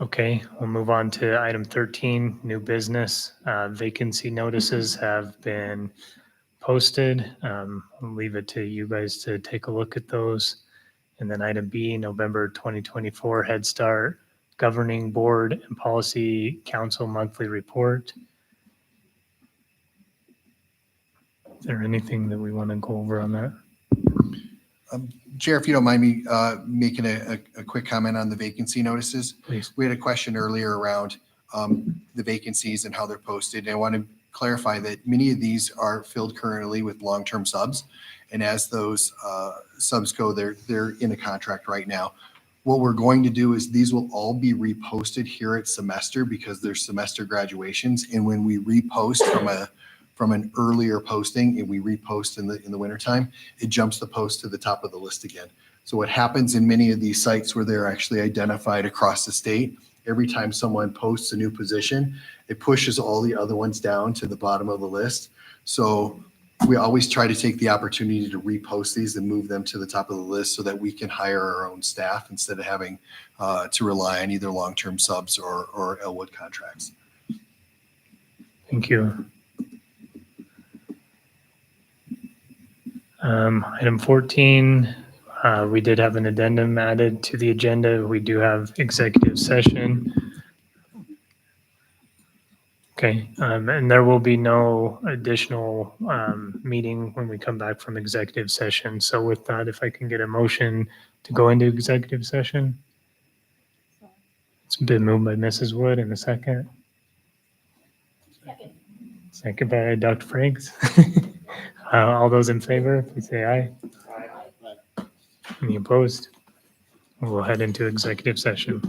Speaker 2: Okay, we'll move on to item 13, new business. Vacancy notices have been posted. I'll leave it to you guys to take a look at those. And then item B, November 2024 Head Start Governing Board and Policy Council Monthly Report. Is there anything that we want to go over on that?
Speaker 10: Chair, if you don't mind me making a quick comment on the vacancy notices.
Speaker 2: Please.
Speaker 10: We had a question earlier around the vacancies and how they're posted. And I want to clarify that many of these are filled currently with long-term subs. And as those subs go, they're in a contract right now. What we're going to do is these will all be reposted here at semester because they're semester graduations. And when we repost from an earlier posting and we repost in the wintertime, it jumps the post to the top of the list again. So what happens in many of these sites where they're actually identified across the state, every time someone posts a new position, it pushes all the other ones down to the bottom of the list. So we always try to take the opportunity to repost these and move them to the top of the list so that we can hire our own staff instead of having to rely on either long-term subs or Elwood contracts.
Speaker 2: Thank you. Item 14, we did have an addendum added to the agenda. We do have executive session. Okay, and there will be no additional meeting when we come back from executive session. So with that, if I can get a motion to go into executive session. It's been moved by Mrs. Wood in a second. Second by Dr. Franks. All those in favor, please say aye. Any opposed? We'll head into executive session.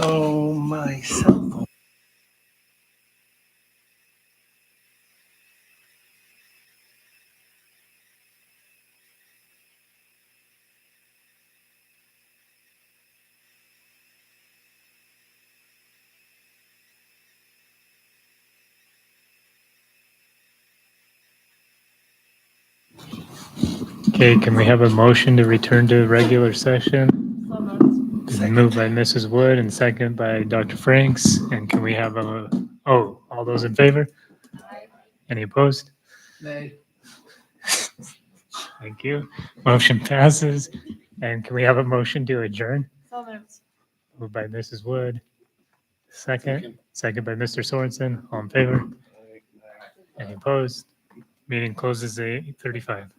Speaker 4: So my cell phone.
Speaker 2: Okay, can we have a motion to return to regular session? Moved by Mrs. Wood and second by Dr. Franks. And can we have all those in favor? Any opposed?
Speaker 1: Nay.
Speaker 2: Thank you. Motion passes. And can we have a motion to adjourn? Moved by Mrs. Wood. Second by Mr. Sorensen. All in favor? Any opposed? Meeting closes at 8:35.